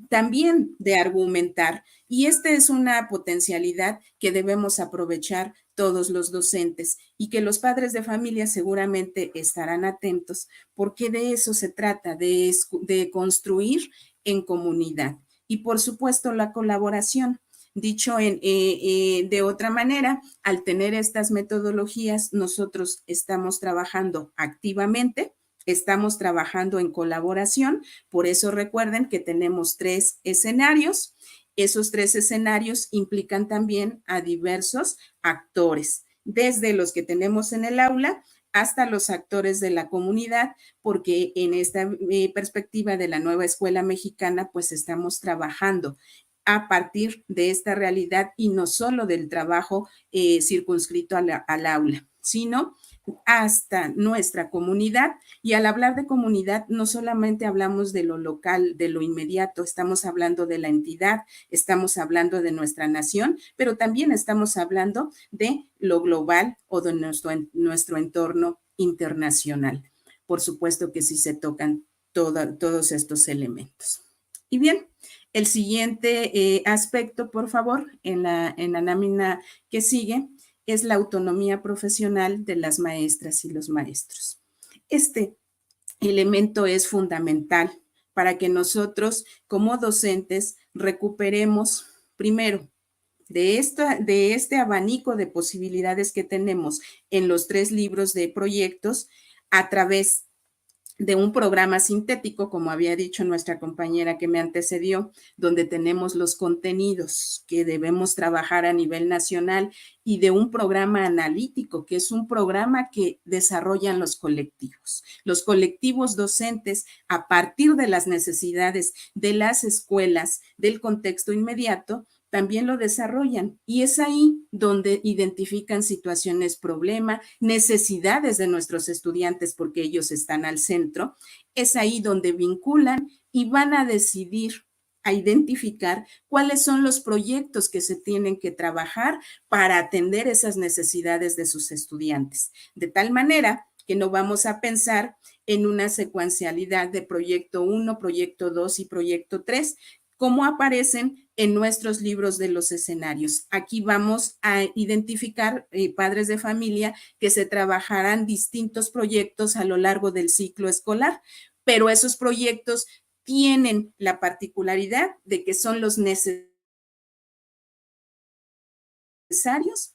también de argumentar. Y esta es una potencialidad que debemos aprovechar todos los docentes y que los padres de familia seguramente estarán atentos porque de eso se trata, de construir en comunidad. Y por supuesto la colaboración. Dicho de otra manera, al tener estas metodologías, nosotros estamos trabajando activamente. Estamos trabajando en colaboración, por eso recuerden que tenemos 3 escenarios. Esos 3 escenarios implican también a diversos actores, desde los que tenemos en el aula hasta los actores de la comunidad, porque en esta perspectiva de la nueva escuela mexicana, pues estamos trabajando a partir de esta realidad y no solo del trabajo circunscrito al aula, sino hasta nuestra comunidad. Y al hablar de comunidad, no solamente hablamos de lo local, de lo inmediato, estamos hablando de la entidad, estamos hablando de nuestra nación, pero también estamos hablando de lo global o de nuestro entorno internacional. Por supuesto que sí se tocan todos estos elementos. Y bien, el siguiente aspecto, por favor, en la lámina que sigue, es la autonomía profesional de las maestras y los maestros. Este elemento es fundamental para que nosotros, como docentes, recuperemos, primero, de este abanico de posibilidades que tenemos en los 3 libros de proyectos a través de un programa sintético, como había dicho nuestra compañera que me antecedió, donde tenemos los contenidos que debemos trabajar a nivel nacional y de un programa analítico, que es un programa que desarrollan los colectivos docentes a partir de las necesidades de las escuelas, del contexto inmediato, también lo desarrollan y es ahí donde identifican situaciones problema, necesidades de nuestros estudiantes porque ellos están al centro, es ahí donde vinculan y van a decidir, a identificar cuáles son los proyectos que se tienen que trabajar para atender esas necesidades de sus estudiantes, de tal manera que no vamos a pensar en una secuencialidad de proyecto 1, proyecto 2 y proyecto 3, como aparecen en nuestros libros de los escenarios. Aquí vamos a identificar padres de familia que se trabajarán distintos proyectos a lo largo del ciclo escolar, pero esos proyectos tienen la particularidad de que son los necesarios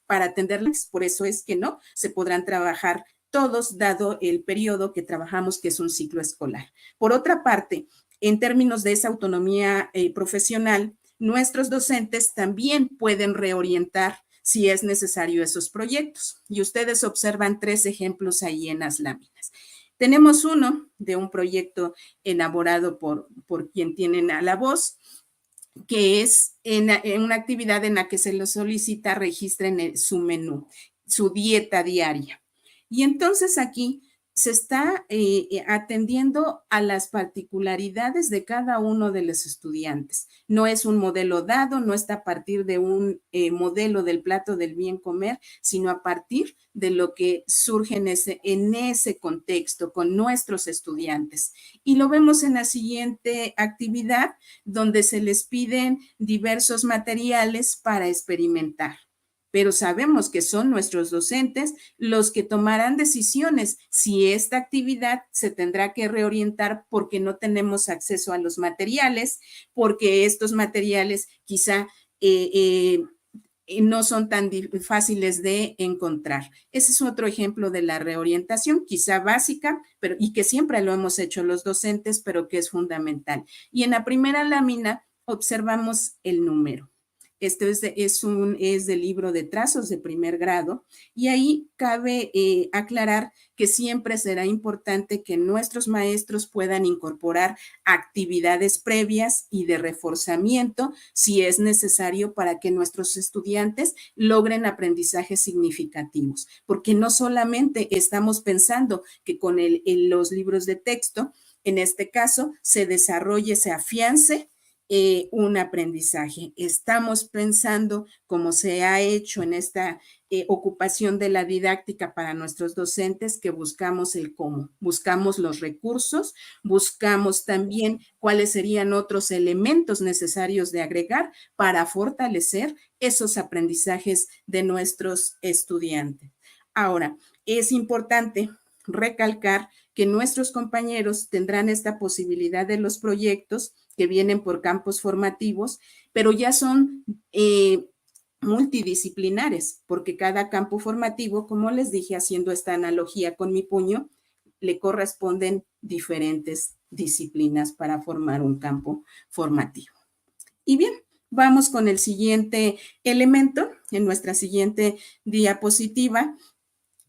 para atenderles, por eso es que no se podrán trabajar todos dado el periodo que trabajamos, que es un ciclo escolar. Por otra parte, en términos de esa autonomía profesional, nuestros docentes también pueden reorientar si es necesario esos proyectos. Y ustedes observan 3 ejemplos ahí en las láminas. Tenemos uno de un proyecto elaborado por quien tienen a la voz, que es en una actividad en la que se les solicita registren su menú, su dieta diaria. Y entonces aquí se está atendiendo a las particularidades de cada uno de los estudiantes. No es un modelo dado, no está a partir de un modelo del plato del bien comer, sino a partir de lo que surge en ese contexto con nuestros estudiantes. Y lo vemos en la siguiente actividad, donde se les piden diversos materiales para experimentar. Pero sabemos que son nuestros docentes los que tomarán decisiones si esta actividad se tendrá que reorientar porque no tenemos acceso a los materiales, porque estos materiales quizá no son tan fáciles de encontrar. Ese es otro ejemplo de la reorientación, quizá básica, pero y que siempre lo hemos hecho los docentes, pero que es fundamental. Y en la primera lámina observamos el número. Este es del libro de trazos de primer grado y ahí cabe aclarar que siempre será importante que nuestros maestros puedan incorporar actividades previas y de reforzamiento si es necesario para que nuestros estudiantes logren aprendizajes significativos, porque no solamente estamos pensando que con los libros de texto, en este caso, se desarrolle, se afiance un aprendizaje. Estamos pensando, como se ha hecho en esta ocupación de la didáctica para nuestros docentes, que buscamos el cómo, buscamos los recursos, buscamos también cuáles serían otros elementos necesarios de agregar para fortalecer esos aprendizajes de nuestros estudiantes. Ahora, es importante recalcar que nuestros compañeros tendrán esta posibilidad de los proyectos que vienen por campos formativos, pero ya son multidisciplinares, porque cada campo formativo, como les dije, haciendo esta analogía con mi puño, le corresponden diferentes disciplinas para formar un campo formativo. Y bien, vamos con el siguiente elemento. En nuestra siguiente diapositiva,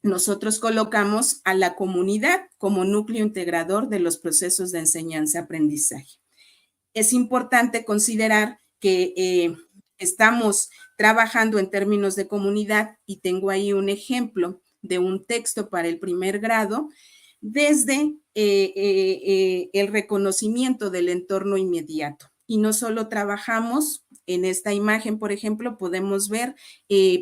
nosotros colocamos a la comunidad como núcleo integrador de los procesos de enseñanza-aprendizaje. Es importante considerar que estamos trabajando en términos de comunidad y tengo ahí un ejemplo de un texto para el primer grado desde el reconocimiento del entorno inmediato. Y no solo trabajamos en esta imagen, por ejemplo, podemos ver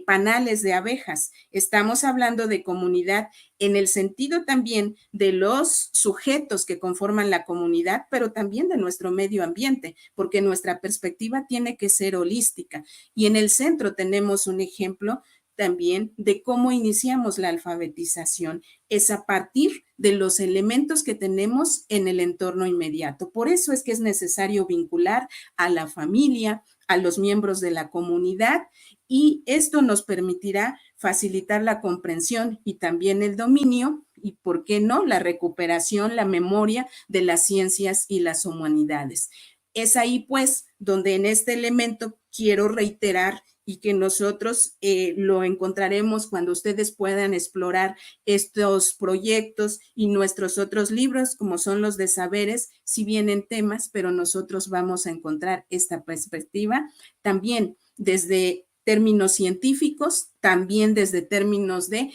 panales de abejas. Estamos hablando de comunidad en el sentido también de los sujetos que conforman la comunidad, pero también de nuestro medio ambiente, porque nuestra perspectiva tiene que ser holística. Y en el centro tenemos un ejemplo también de cómo iniciamos la alfabetización. Es a partir de los elementos que tenemos en el entorno inmediato. Por eso es que es necesario vincular a la familia, a los miembros de la comunidad, y esto nos permitirá facilitar la comprensión y también el dominio y, ¿por qué no?, la recuperación, la memoria de las ciencias y las humanidades. Es ahí, pues, donde en este elemento quiero reiterar y que nosotros lo encontraremos cuando ustedes puedan explorar estos proyectos y nuestros otros libros, como son los de saberes, si vienen temas, pero nosotros vamos a encontrar esta perspectiva también desde términos científicos, también desde términos de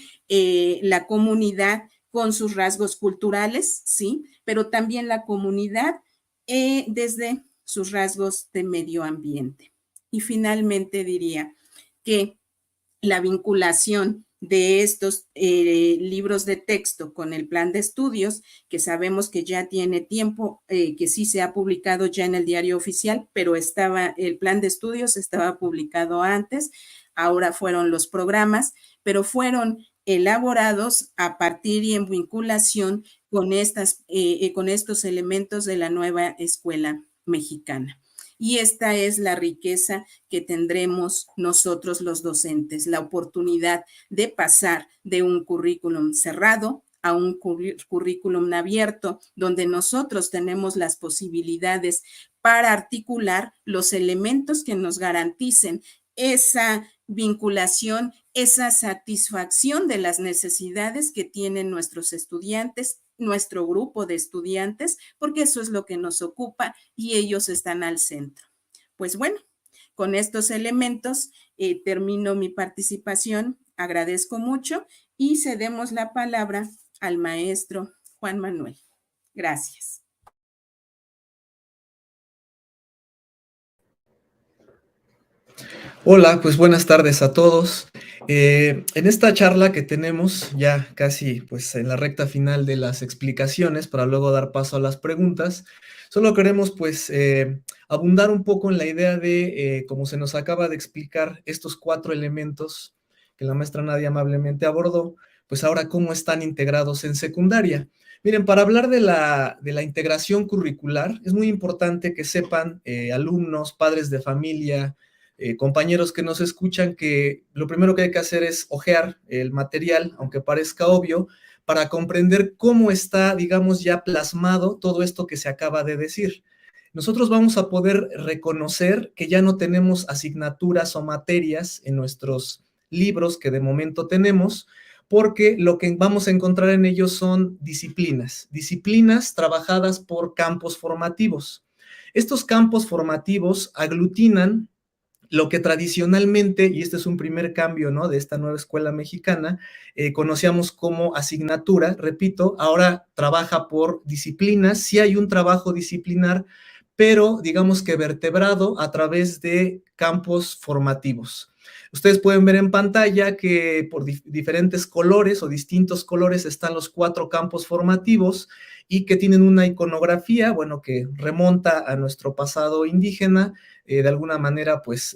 la comunidad con sus rasgos culturales, ¿sí? Pero también la comunidad desde sus rasgos de medio ambiente. Y finalmente diría que la vinculación de estos libros de texto con el plan de estudios, que sabemos que ya tiene tiempo, que sí se ha publicado ya en el diario oficial, pero el plan de estudios estaba publicado antes, ahora fueron los programas, pero fueron elaborados a partir y en vinculación con estos elementos de la nueva escuela mexicana. Y esta es la riqueza que tendremos nosotros los docentes, la oportunidad de pasar de un currículum cerrado a un currículum abierto, donde nosotros tenemos las posibilidades para articular los elementos que nos garanticen esa vinculación, esa satisfacción de las necesidades que tienen nuestros estudiantes, nuestro grupo de estudiantes, porque eso es lo que nos ocupa y ellos están al centro. Pues bueno, con estos elementos termino mi participación, agradezco mucho y cedemos la palabra al maestro Juan Manuel. Gracias. Hola, pues buenas tardes a todos. En esta charla que tenemos ya casi pues en la recta final de las explicaciones para luego dar paso a las preguntas, solo queremos pues abundar un poco en la idea de, como se nos acaba de explicar, estos 4 elementos que la maestra Nadia amablemente abordó, pues ahora cómo están integrados en secundaria. Miren, para hablar de la integración curricular, es muy importante que sepan alumnos, padres de familia, compañeros que nos escuchan, que lo primero que hay que hacer es hojear el material, aunque parezca obvio, para comprender cómo está, digamos, ya plasmado todo esto que se acaba de decir. Nosotros vamos a poder reconocer que ya no tenemos asignaturas o materias en nuestros libros que de momento tenemos, porque lo que vamos a encontrar en ellos son disciplinas trabajadas por campos formativos. Estos campos formativos aglutinan lo que tradicionalmente, y este es un primer cambio, ¿no?, de esta nueva escuela mexicana, conocíamos como asignatura, repito, ahora trabaja por disciplinas, sí hay un trabajo disciplinar, pero digamos que vertebrado a través de campos formativos. Ustedes pueden ver en pantalla que por diferentes colores o distintos colores están los 4 campos formativos y que tienen una iconografía, bueno, que remonta a nuestro pasado indígena, de alguna manera pues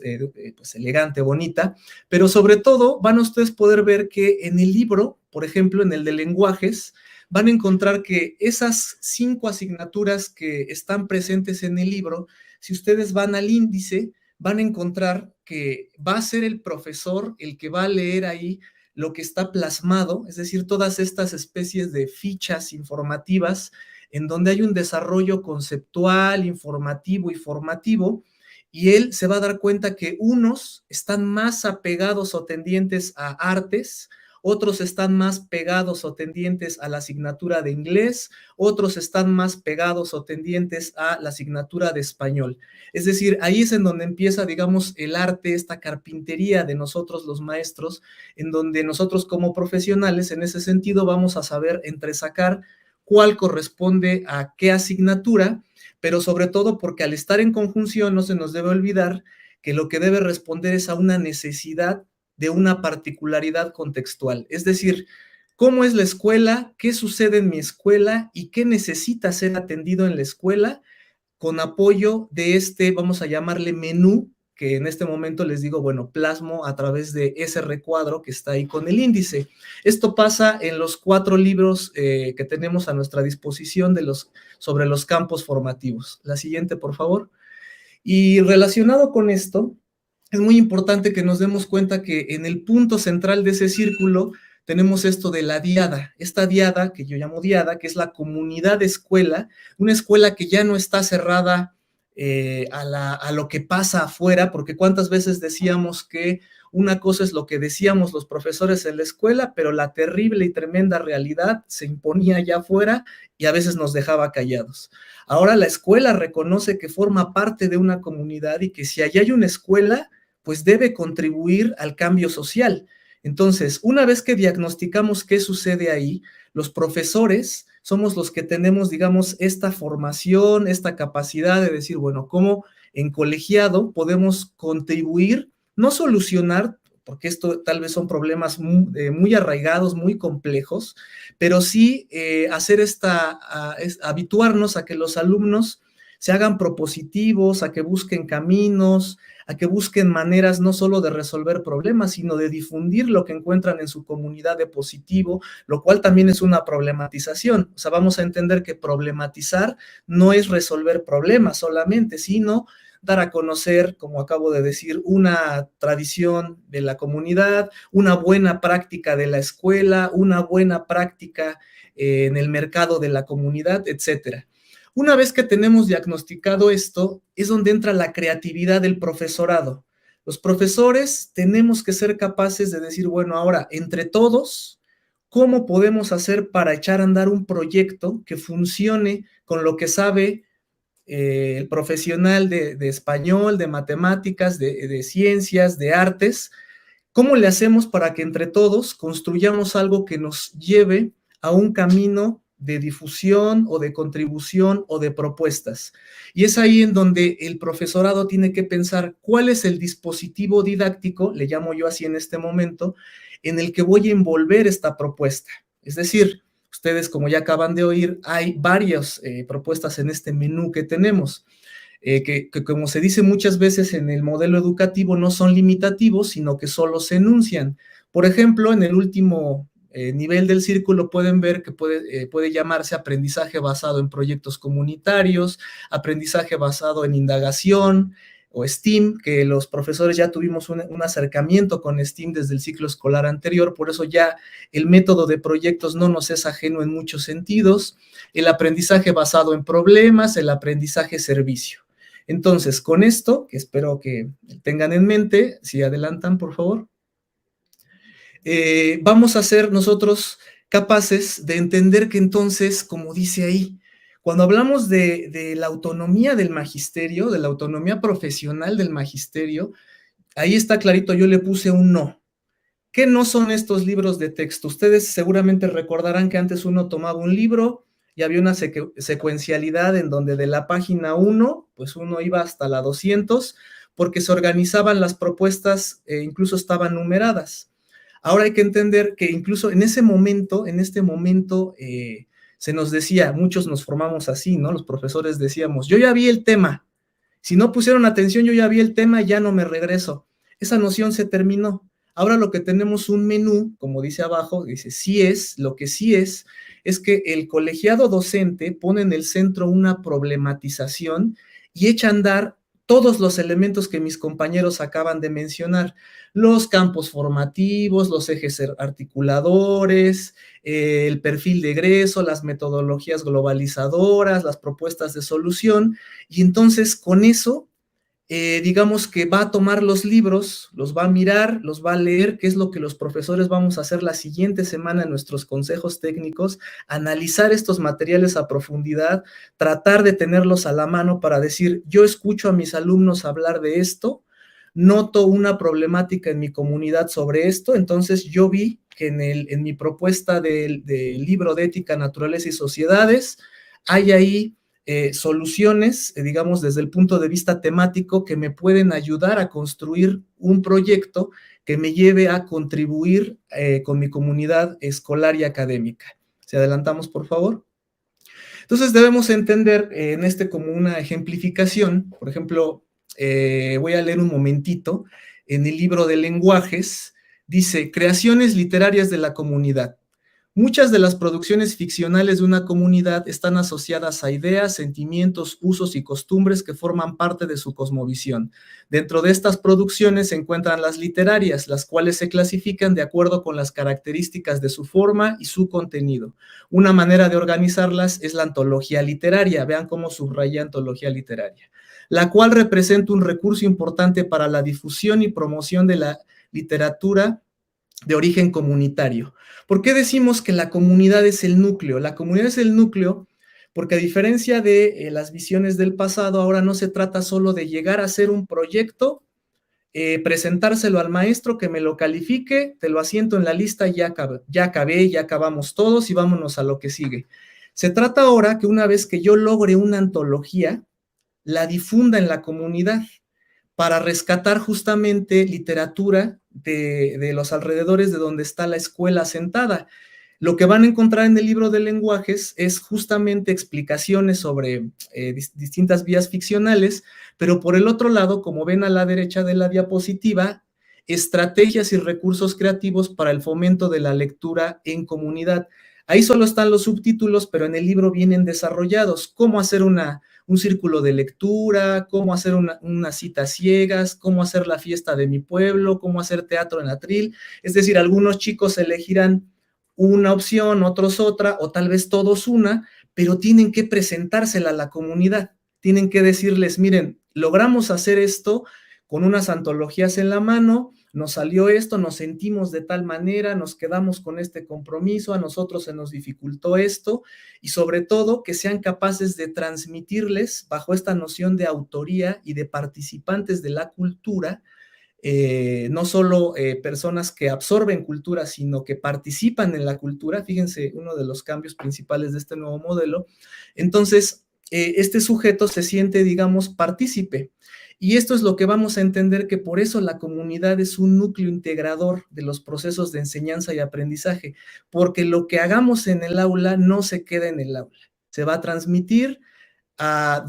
elegante, bonita, pero sobre todo van a ustedes poder ver que en el libro, por ejemplo, en el de lenguajes, van a encontrar que esas 5 asignaturas que están presentes en el libro, si ustedes van al índice, van a encontrar que va a ser el profesor el que va a leer ahí lo que está plasmado, es decir, todas estas especies de fichas informativas en donde hay un desarrollo conceptual, informativo y formativo, y él se va a dar cuenta que unos están más apegados o tendientes a artes, otros están más pegados o tendientes a la asignatura de inglés, otros están más pegados o tendientes a la asignatura de español. Es decir, ahí es en donde empieza, digamos, el arte, esta carpintería de nosotros los maestros, en donde nosotros como profesionales, en ese sentido, vamos a saber entresacar cuál corresponde a qué asignatura, pero sobre todo porque al estar en conjunción no se nos debe olvidar que lo que debe responder es a una necesidad de una particularidad contextual. Es decir, ¿cómo es la escuela? ¿Qué sucede en mi escuela? ¿Y qué necesita ser atendido en la escuela? Con apoyo de este, vamos a llamarle menú, que en este momento les digo, bueno, plasmo a través de ese recuadro que está ahí con el índice. Esto pasa en los 4 libros que tenemos a nuestra disposición sobre los campos formativos. La siguiente, por favor. Y relacionado con esto, es muy importante que nos demos cuenta que en el punto central de ese círculo tenemos esto de la diada, esta diada que yo llamo diada, que es la comunidad de escuela, una escuela que ya no está cerrada a lo que pasa afuera, porque cuántas veces decíamos que una cosa es lo que decíamos los profesores en la escuela, pero la terrible y tremenda realidad se imponía allá afuera y a veces nos dejaba callados. Ahora la escuela reconoce que forma parte de una comunidad y que si allá hay una escuela, pues debe contribuir al cambio social. Entonces, una vez que diagnosticamos qué sucede ahí, los profesores somos los que tenemos, digamos, esta formación, esta capacidad de decir, bueno, cómo en colegiado podemos contribuir, no solucionar, porque esto tal vez son problemas muy arraigados, muy complejos, pero sí habituarnos a que los alumnos se hagan propositivos, a que busquen caminos, a que busquen maneras no solo de resolver problemas, sino de difundir lo que encuentran en su comunidad de positivo, lo cual también es una problematización. O sea, vamos a entender que problematizar no es resolver problemas solamente, sino dar a conocer, como acabo de decir, una tradición de la comunidad, una buena práctica de la escuela, una buena práctica en el mercado de la comunidad, etcétera. Una vez que tenemos diagnosticado esto, es donde entra la creatividad del profesorado. Los profesores tenemos que ser capaces de decir, bueno, ahora, entre todos, ¿cómo podemos hacer para echar a andar un proyecto que funcione con lo que sabe el profesional de español, de matemáticas, de ciencias, de artes? ¿Cómo le hacemos para que entre todos construyamos algo que nos lleve a un camino de difusión o de contribución o de propuestas. Y es ahí en donde el profesorado tiene que pensar cuál es el dispositivo didáctico, le llamo yo así en este momento, en el que voy a envolver esta propuesta. Es decir, ustedes, como ya acaban de oír, hay varias propuestas en este menú que tenemos, que como se dice muchas veces en el modelo educativo, no son limitativos, sino que solo se enuncian. Por ejemplo, en el último nivel del círculo pueden ver que puede llamarse aprendizaje basado en proyectos comunitarios, aprendizaje basado en indagación, o STEAM, que los profesores ya tuvimos un acercamiento con STEAM desde el ciclo escolar anterior, por eso ya el método de proyectos no nos es ajeno en muchos sentidos, el aprendizaje basado en problemas, el aprendizaje servicio. Entonces, con esto, que espero que tengan en mente, si adelantan, por favor, vamos a ser nosotros capaces de entender que entonces, como dice ahí, cuando hablamos de la autonomía del magisterio, de la autonomía profesional del magisterio, ahí está clarito, yo le puse un no. ¿Qué no son estos libros de texto? Ustedes seguramente recordarán que antes uno tomaba un libro y había una secuencialidad en donde de la página 1, pues uno iba hasta la 200, porque se organizaban las propuestas, incluso estaban numeradas. Ahora hay que entender que incluso en este momento, se nos decía, muchos nos formamos así, ¿no? Los profesores decíamos, yo ya vi el tema, si no pusieron atención, yo ya vi el tema, ya no me regreso. Esa noción se terminó. Ahora lo que tenemos un menú, como dice abajo, dice sí es, lo que sí es que el colegiado docente pone en el centro una problematización y echa a andar todos los elementos que mis compañeros acaban de mencionar, los campos formativos, los ejes articuladores, el perfil de egreso, las metodologías globalizadoras, las propuestas de solución, y entonces con eso, digamos que va a tomar los libros, los va a mirar, los va a leer, que es lo que los profesores vamos a hacer la siguiente semana en nuestros consejos técnicos, analizar estos materiales a profundidad, tratar de tenerlos a la mano para decir, yo escucho a mis alumnos hablar de esto, noto una problemática en mi comunidad sobre esto, entonces yo vi que en mi propuesta del libro de ética, naturaleza y sociedades, hay ahí soluciones, digamos, desde el punto de vista temático que me pueden ayudar a construir un proyecto que me lleve a contribuir con mi comunidad escolar y académica. Si adelantamos, por favor. Entonces debemos entender en como una ejemplificación, por ejemplo, voy a leer un momentito, en el libro de lenguajes, dice, creaciones literarias de la comunidad. Muchas de las producciones ficcionales de una comunidad están asociadas a ideas, sentimientos, usos y costumbres que forman parte de su cosmovisión. Dentro de estas producciones se encuentran las literarias, las cuales se clasifican de acuerdo con las características de su forma y su contenido. Una manera de organizarlas es la antología literaria, vean cómo subraya antología literaria, la cual representa un recurso importante para la difusión y promoción de la literatura de origen comunitario. ¿Por qué decimos que la comunidad es el núcleo? La comunidad es el núcleo porque a diferencia de las visiones del pasado, ahora no se trata solo de llegar a hacer un proyecto, presentárselo al maestro, que me lo califique, te lo asiento en la lista y ya acabé, ya acabamos todos y vámonos a lo que sigue. Se trata ahora que una vez que yo logre una antología, la difunda en la comunidad, para rescatar justamente literatura de los alrededores de donde está la escuela asentada. Lo que van a encontrar en el libro de lenguajes es justamente explicaciones sobre distintas vías ficcionales, pero por el otro lado, como ven a la derecha de la diapositiva, estrategias y recursos creativos para el fomento de la lectura en comunidad. Ahí solo están los subtítulos, pero en el libro vienen desarrollados. Cómo hacer un círculo de lectura, cómo hacer unas citas ciegas, cómo hacer la fiesta de mi pueblo, cómo hacer teatro en atril. Es decir, algunos chicos elegirán una opción, otros otra, o tal vez todos una, pero tienen que presentársela a la comunidad. Tienen que decirles, miren, logramos hacer esto con unas antologías en la mano, nos salió esto, nos sentimos de tal manera, nos quedamos con este compromiso, a nosotros se nos dificultó esto, y sobre todo que sean capaces de transmitirles bajo esta noción de autoría y de participantes de la cultura, no solo personas que absorben cultura, sino que participan en la cultura. Fíjense, uno de los cambios principales de este nuevo modelo. Entonces, este sujeto se siente, digamos, partícipe. Y esto es lo que vamos a entender, que por eso la comunidad es un núcleo integrador de los procesos de enseñanza y aprendizaje, porque lo que hagamos en el aula no se queda en el aula, se va a transmitir a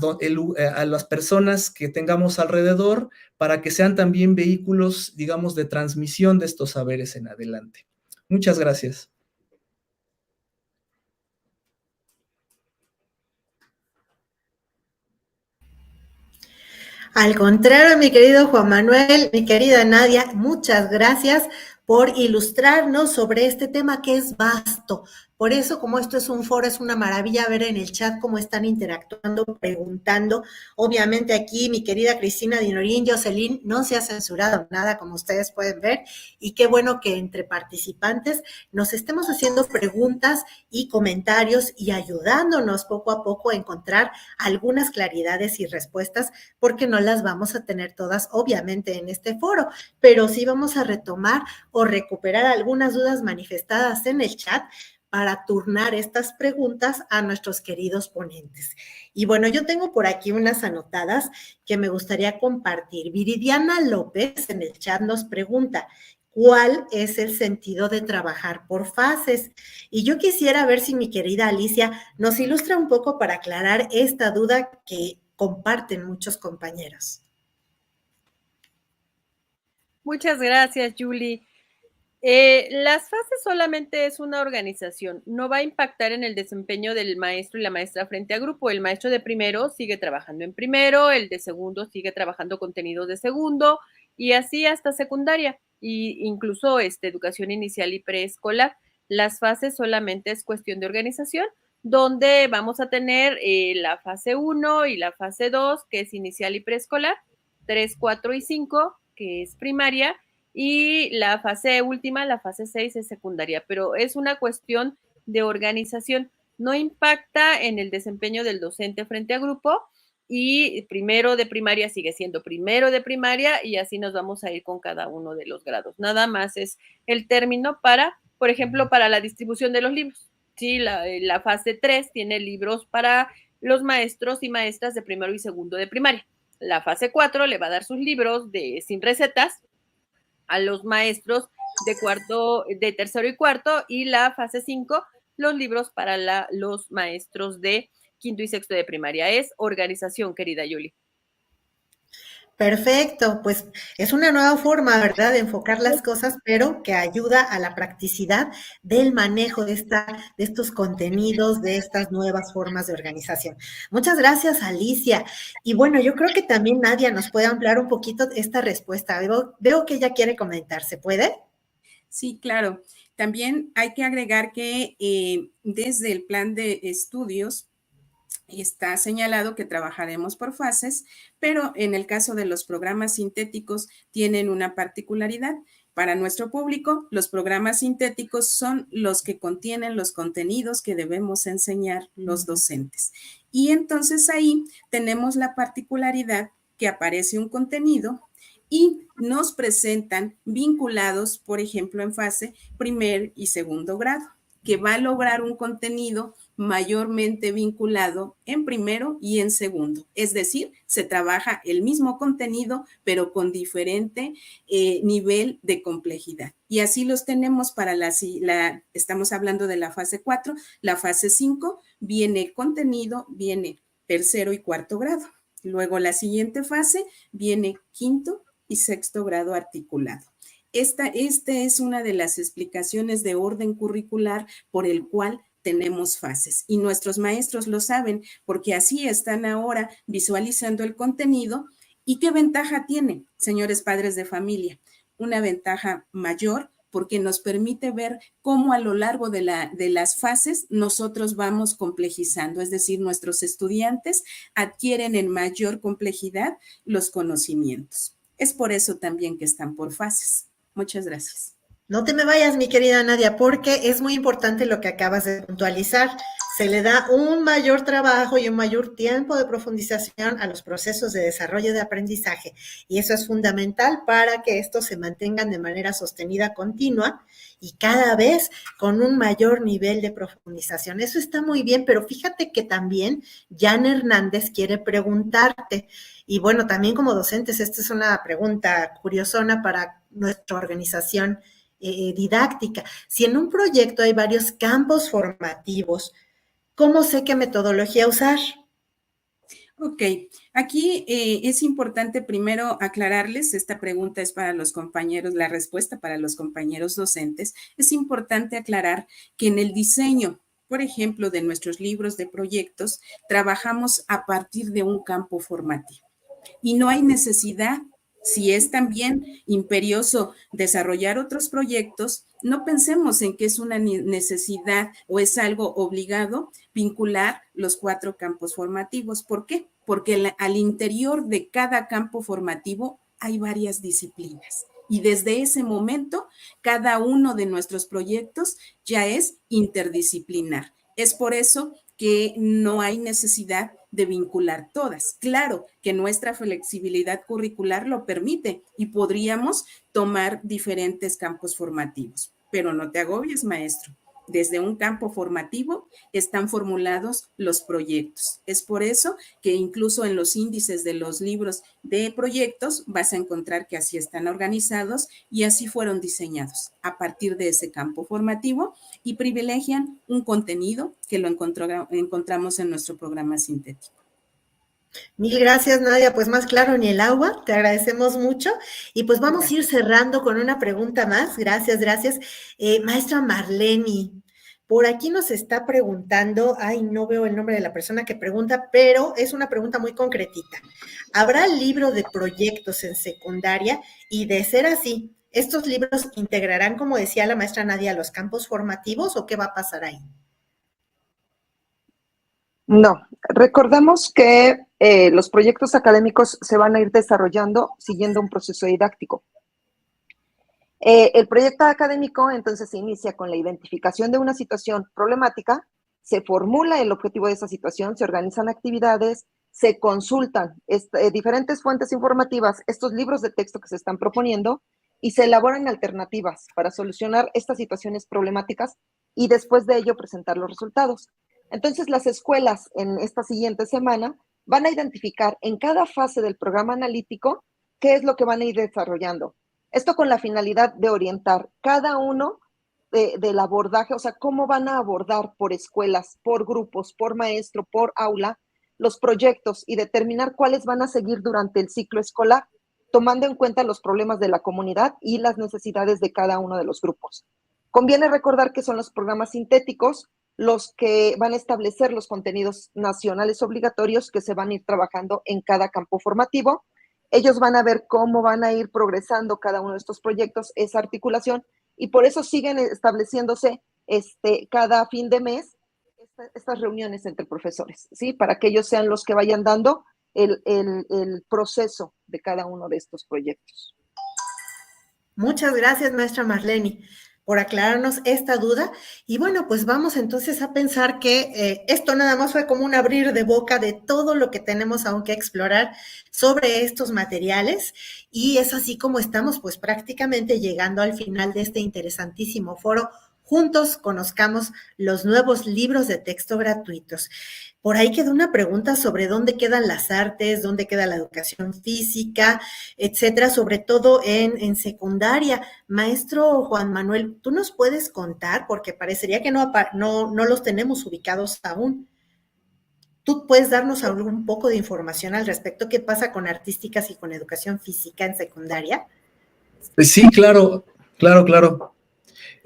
las personas que tengamos alrededor para que sean también vehículos, digamos, de transmisión de estos saberes en adelante. Muchas gracias. Al contrario, mi querido Juan Manuel, mi querida Nadia, muchas gracias por ilustrarnos sobre este tema que es vasto. Por eso, como esto es un foro, es una maravilla ver en el chat cómo están interactuando, preguntando. Obviamente aquí mi querida Cristina Dinorín, Jocelyn, no se ha censurado nada, como ustedes pueden ver, y qué bueno que entre participantes nos estemos haciendo preguntas y comentarios y ayudándonos poco a poco a encontrar algunas claridades y respuestas, porque no las vamos a tener todas, obviamente, en este foro, pero sí vamos a retomar o recuperar algunas dudas manifestadas en el chat para turnar estas preguntas a nuestros queridos ponentes. Y bueno, yo tengo por aquí unas anotadas que me gustaría compartir. Viridiana López en el chat nos pregunta, ¿cuál es el sentido de trabajar por fases? Y yo quisiera ver si mi querida Alicia nos ilustra un poco para aclarar esta duda que comparten muchos compañeros. Muchas gracias, Julie. Las fases solamente es una organización, no va a impactar en el desempeño del maestro y la maestra frente a grupo. El maestro de primero sigue trabajando en primero, el de segundo sigue trabajando contenidos de segundo y así hasta secundaria, y incluso educación inicial y preescolar. Las fases solamente es cuestión de organización, donde vamos a tener la fase 1 y la fase 2, que es inicial y preescolar, 3, 4 y 5, que es primaria, y la fase última, la fase 6, es secundaria, pero es una cuestión de organización, no impacta en el desempeño del docente frente a grupo, y primero de primaria sigue siendo primero de primaria, y así nos vamos a ir con cada uno de los grados. Nada más es el término para, por ejemplo, para la distribución de los libros. Sí, la fase 3 tiene libros para los maestros y maestras de primero y segundo de primaria. La fase 4 le va a dar sus libros sin recetas a los maestros de tercero y cuarto, y la fase 5, los libros para los maestros de quinto y sexto de primaria. Es organización, querida Yuli. Perfecto, pues es una nueva forma, ¿verdad?, de enfocar las cosas, pero que ayuda a la practicidad del manejo de estos contenidos, de estas nuevas formas de organización. Muchas gracias, Alicia. Y bueno, yo creo que también Nadia nos puede ampliar un poquito esta respuesta. Veo que ella quiere comentar, ¿se puede? Sí, claro. También hay que agregar que desde el plan de estudios está señalado que trabajaremos por fases, pero en el caso de los programas sintéticos tienen una particularidad. Para nuestro público, los programas sintéticos son los que contienen los contenidos que debemos enseñar los docentes. Y entonces ahí tenemos la particularidad que aparece un contenido y nos presentan vinculados, por ejemplo, en fase primer y segundo grado, que va a lograr un contenido mayormente vinculado en primero y en segundo. Es decir, se trabaja el mismo contenido, pero con diferente nivel de complejidad. Y así los tenemos para estamos hablando de la fase 4, la fase 5, viene contenido, viene tercero y cuarto grado. Luego la siguiente fase viene quinto y sexto grado articulado. Esta es una de las explicaciones de orden curricular por el cual tenemos fases, y nuestros maestros lo saben porque así están ahora visualizando el contenido. ¿Y qué ventaja tiene, señores padres de familia? Una ventaja mayor porque nos permite ver cómo a lo largo de las fases nosotros vamos complejizando, es decir, nuestros estudiantes adquieren en mayor complejidad los conocimientos. Es por eso también que están por fases. Muchas gracias. No te me vayas, mi querida Nadia, porque es muy importante lo que acabas de puntualizar. se le da un mayor trabajo y un mayor tiempo de profundización a los procesos de desarrollo de aprendizaje. Y eso es fundamental para que estos se mantengan de manera sostenida, continua y cada vez con un mayor nivel de profundización. Eso está muy bien, pero fíjate que también Jan Hernández quiere preguntarte, y bueno, también como docentes, esta es una pregunta curiosona para nuestra organización didáctica. Si en un proyecto hay varios campos formativos, ¿cómo sé qué metodología usar? Ok, aquí es importante primero aclararles, esta pregunta es para los compañeros, la respuesta para los compañeros docentes, es importante aclarar que en el diseño, por ejemplo, de nuestros libros de proyectos, trabajamos a partir de un campo formativo y no hay necesidad, si es también imperioso desarrollar otros proyectos, no pensemos en que es una necesidad o es algo obligado vincular los 4 campos formativos. ¿Por qué? Porque al interior de cada campo formativo hay varias disciplinas. Y desde ese momento, cada uno de nuestros proyectos ya es interdisciplinar. Es por eso que no hay necesidad de vincular todas. Claro que nuestra flexibilidad curricular lo permite y podríamos tomar diferentes campos formativos, pero no te agobies, maestro. Desde un campo formativo están formulados los proyectos. Es por eso que incluso en los índices de los libros de proyectos vas a encontrar que así están organizados y así fueron diseñados a partir de ese campo formativo y privilegian un contenido que lo encontramos en nuestro programa sintético. Mil gracias, Nadia. Pues más claro ni el agua. Te agradecemos mucho. Y pues vamos a ir cerrando con una pregunta más. Gracias, gracias. Maestra Marleni, por aquí nos está preguntando, ay, no veo el nombre de la persona que pregunta, pero es una pregunta muy concretita. ¿Habrá libro de proyectos en secundaria? Y de ser así, ¿estos libros integrarán, como decía la maestra Nadia, los campos formativos o qué va a pasar ahí? No, recordemos que los proyectos académicos se van a ir desarrollando siguiendo un proceso didáctico. El proyecto académico entonces se inicia con la identificación de una situación problemática, se formula el objetivo de esa situación, se organizan actividades, se consultan diferentes fuentes informativas, estos libros de texto que se están proponiendo, y se elaboran alternativas para solucionar estas situaciones problemáticas y después de ello presentar los resultados. Entonces, las escuelas en esta siguiente semana van a identificar en cada fase del programa analítico qué es lo que van a ir desarrollando. Esto con la finalidad de orientar cada uno del abordaje, o sea, cómo van a abordar por escuelas, por grupos, por maestro, por aula, los proyectos y determinar cuáles van a seguir durante el ciclo escolar, tomando en cuenta los problemas de la comunidad y las necesidades de cada uno de los grupos. Conviene recordar que son los programas sintéticos los que van a establecer los contenidos nacionales obligatorios que se van a ir trabajando en cada campo formativo. Ellos van a ver cómo van a ir progresando cada uno de estos proyectos, esa articulación, y por eso siguen estableciéndose cada fin de mes estas reuniones entre profesores, ¿sí? Para que ellos sean los que vayan dando el proceso de cada uno de estos proyectos. Muchas gracias, maestra Marleni, por aclararnos esta duda. Y bueno, pues vamos entonces a pensar que esto nada más fue como un abrir de boca de todo lo que tenemos aún que explorar sobre estos materiales. Y es así como estamos pues prácticamente llegando al final de este interesantísimo foro. Juntos conozcamos los nuevos libros de texto gratuitos. Por ahí quedó una pregunta sobre dónde quedan las artes, dónde queda la educación física, etcétera, sobre todo en secundaria. Maestro Juan Manuel, ¿tú nos puedes contar? Porque parecería que no los tenemos ubicados aún. ¿Tú puedes darnos algún poco de información al respecto? ¿Qué pasa con artísticas y con educación física en secundaria? Sí, claro, claro, claro.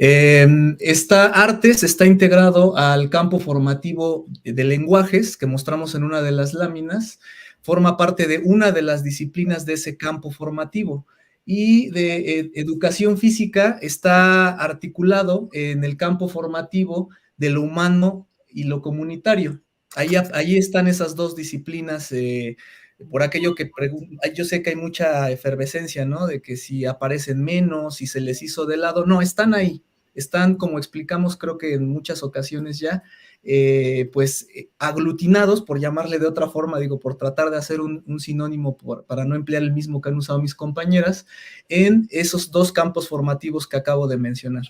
Esta artes está integrado al campo formativo de lenguajes que mostramos en una de las láminas, forma parte de una de las disciplinas de ese campo formativo, y de educación física está articulado en el campo formativo de lo humano y lo comunitario. Ahí están esas dos disciplinas, por aquello que yo sé que hay mucha efervescencia, ¿no? De que si aparecen menos, si se les hizo de lado, no, están ahí. están, como explicamos creo que en muchas ocasiones ya, aglutinados, por llamarle de otra forma, digo, por tratar de hacer un sinónimo para no emplear el mismo que han usado mis compañeras, en esos dos campos formativos que acabo de mencionar.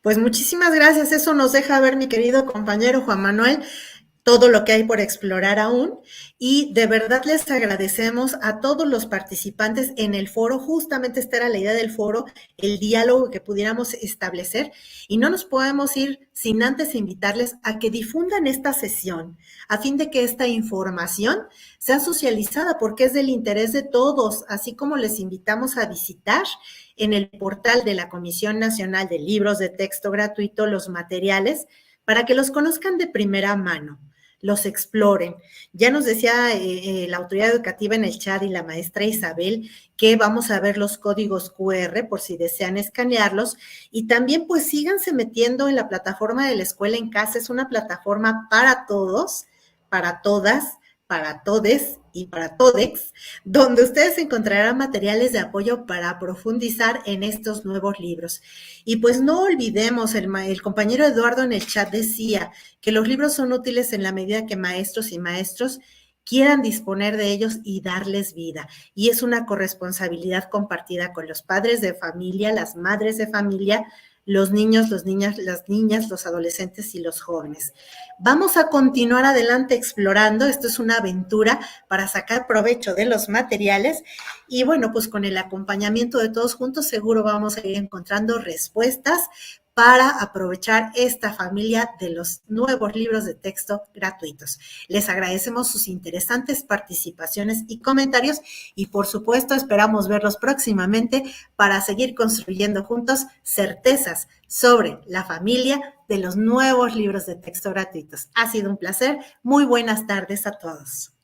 Pues muchísimas gracias, eso nos deja ver, mi querido compañero Juan Manuel, todo lo que hay por explorar aún, y de verdad les agradecemos a todos los participantes en el foro. Justamente esta era la idea del foro, el diálogo que pudiéramos establecer, y no nos podemos ir sin antes invitarles a que difundan esta sesión, a fin de que esta información sea socializada, porque es del interés de todos, así como les invitamos a visitar en el portal de la Comisión Nacional de Libros de Texto Gratuito los materiales para que los conozcan de primera mano, los exploren. Ya nos decía la autoridad educativa en el chat y la maestra Isabel que vamos a ver los códigos QR por si desean escanearlos, y también pues síganse metiendo en la plataforma de la Escuela en Casa. Es una plataforma para todos, para todas, para todes y para todex, donde ustedes encontrarán materiales de apoyo para profundizar en estos nuevos libros. Y pues no olvidemos, el compañero Eduardo en el chat decía que los libros son útiles en la medida que maestros y maestros quieran disponer de ellos y darles vida. Y es una corresponsabilidad compartida con los padres de familia, las madres de familia, los niños, las niñas, los adolescentes y los jóvenes. Vamos a continuar adelante explorando. Esto es una aventura para sacar provecho de los materiales, y bueno, pues con el acompañamiento de todos juntos seguro vamos a ir encontrando respuestas para aprovechar esta familia de los nuevos libros de texto gratuitos. Les agradecemos sus interesantes participaciones y comentarios, y por supuesto esperamos verlos próximamente para seguir construyendo juntos certezas sobre la familia de los nuevos libros de texto gratuitos. Ha sido un placer. Muy buenas tardes a todos.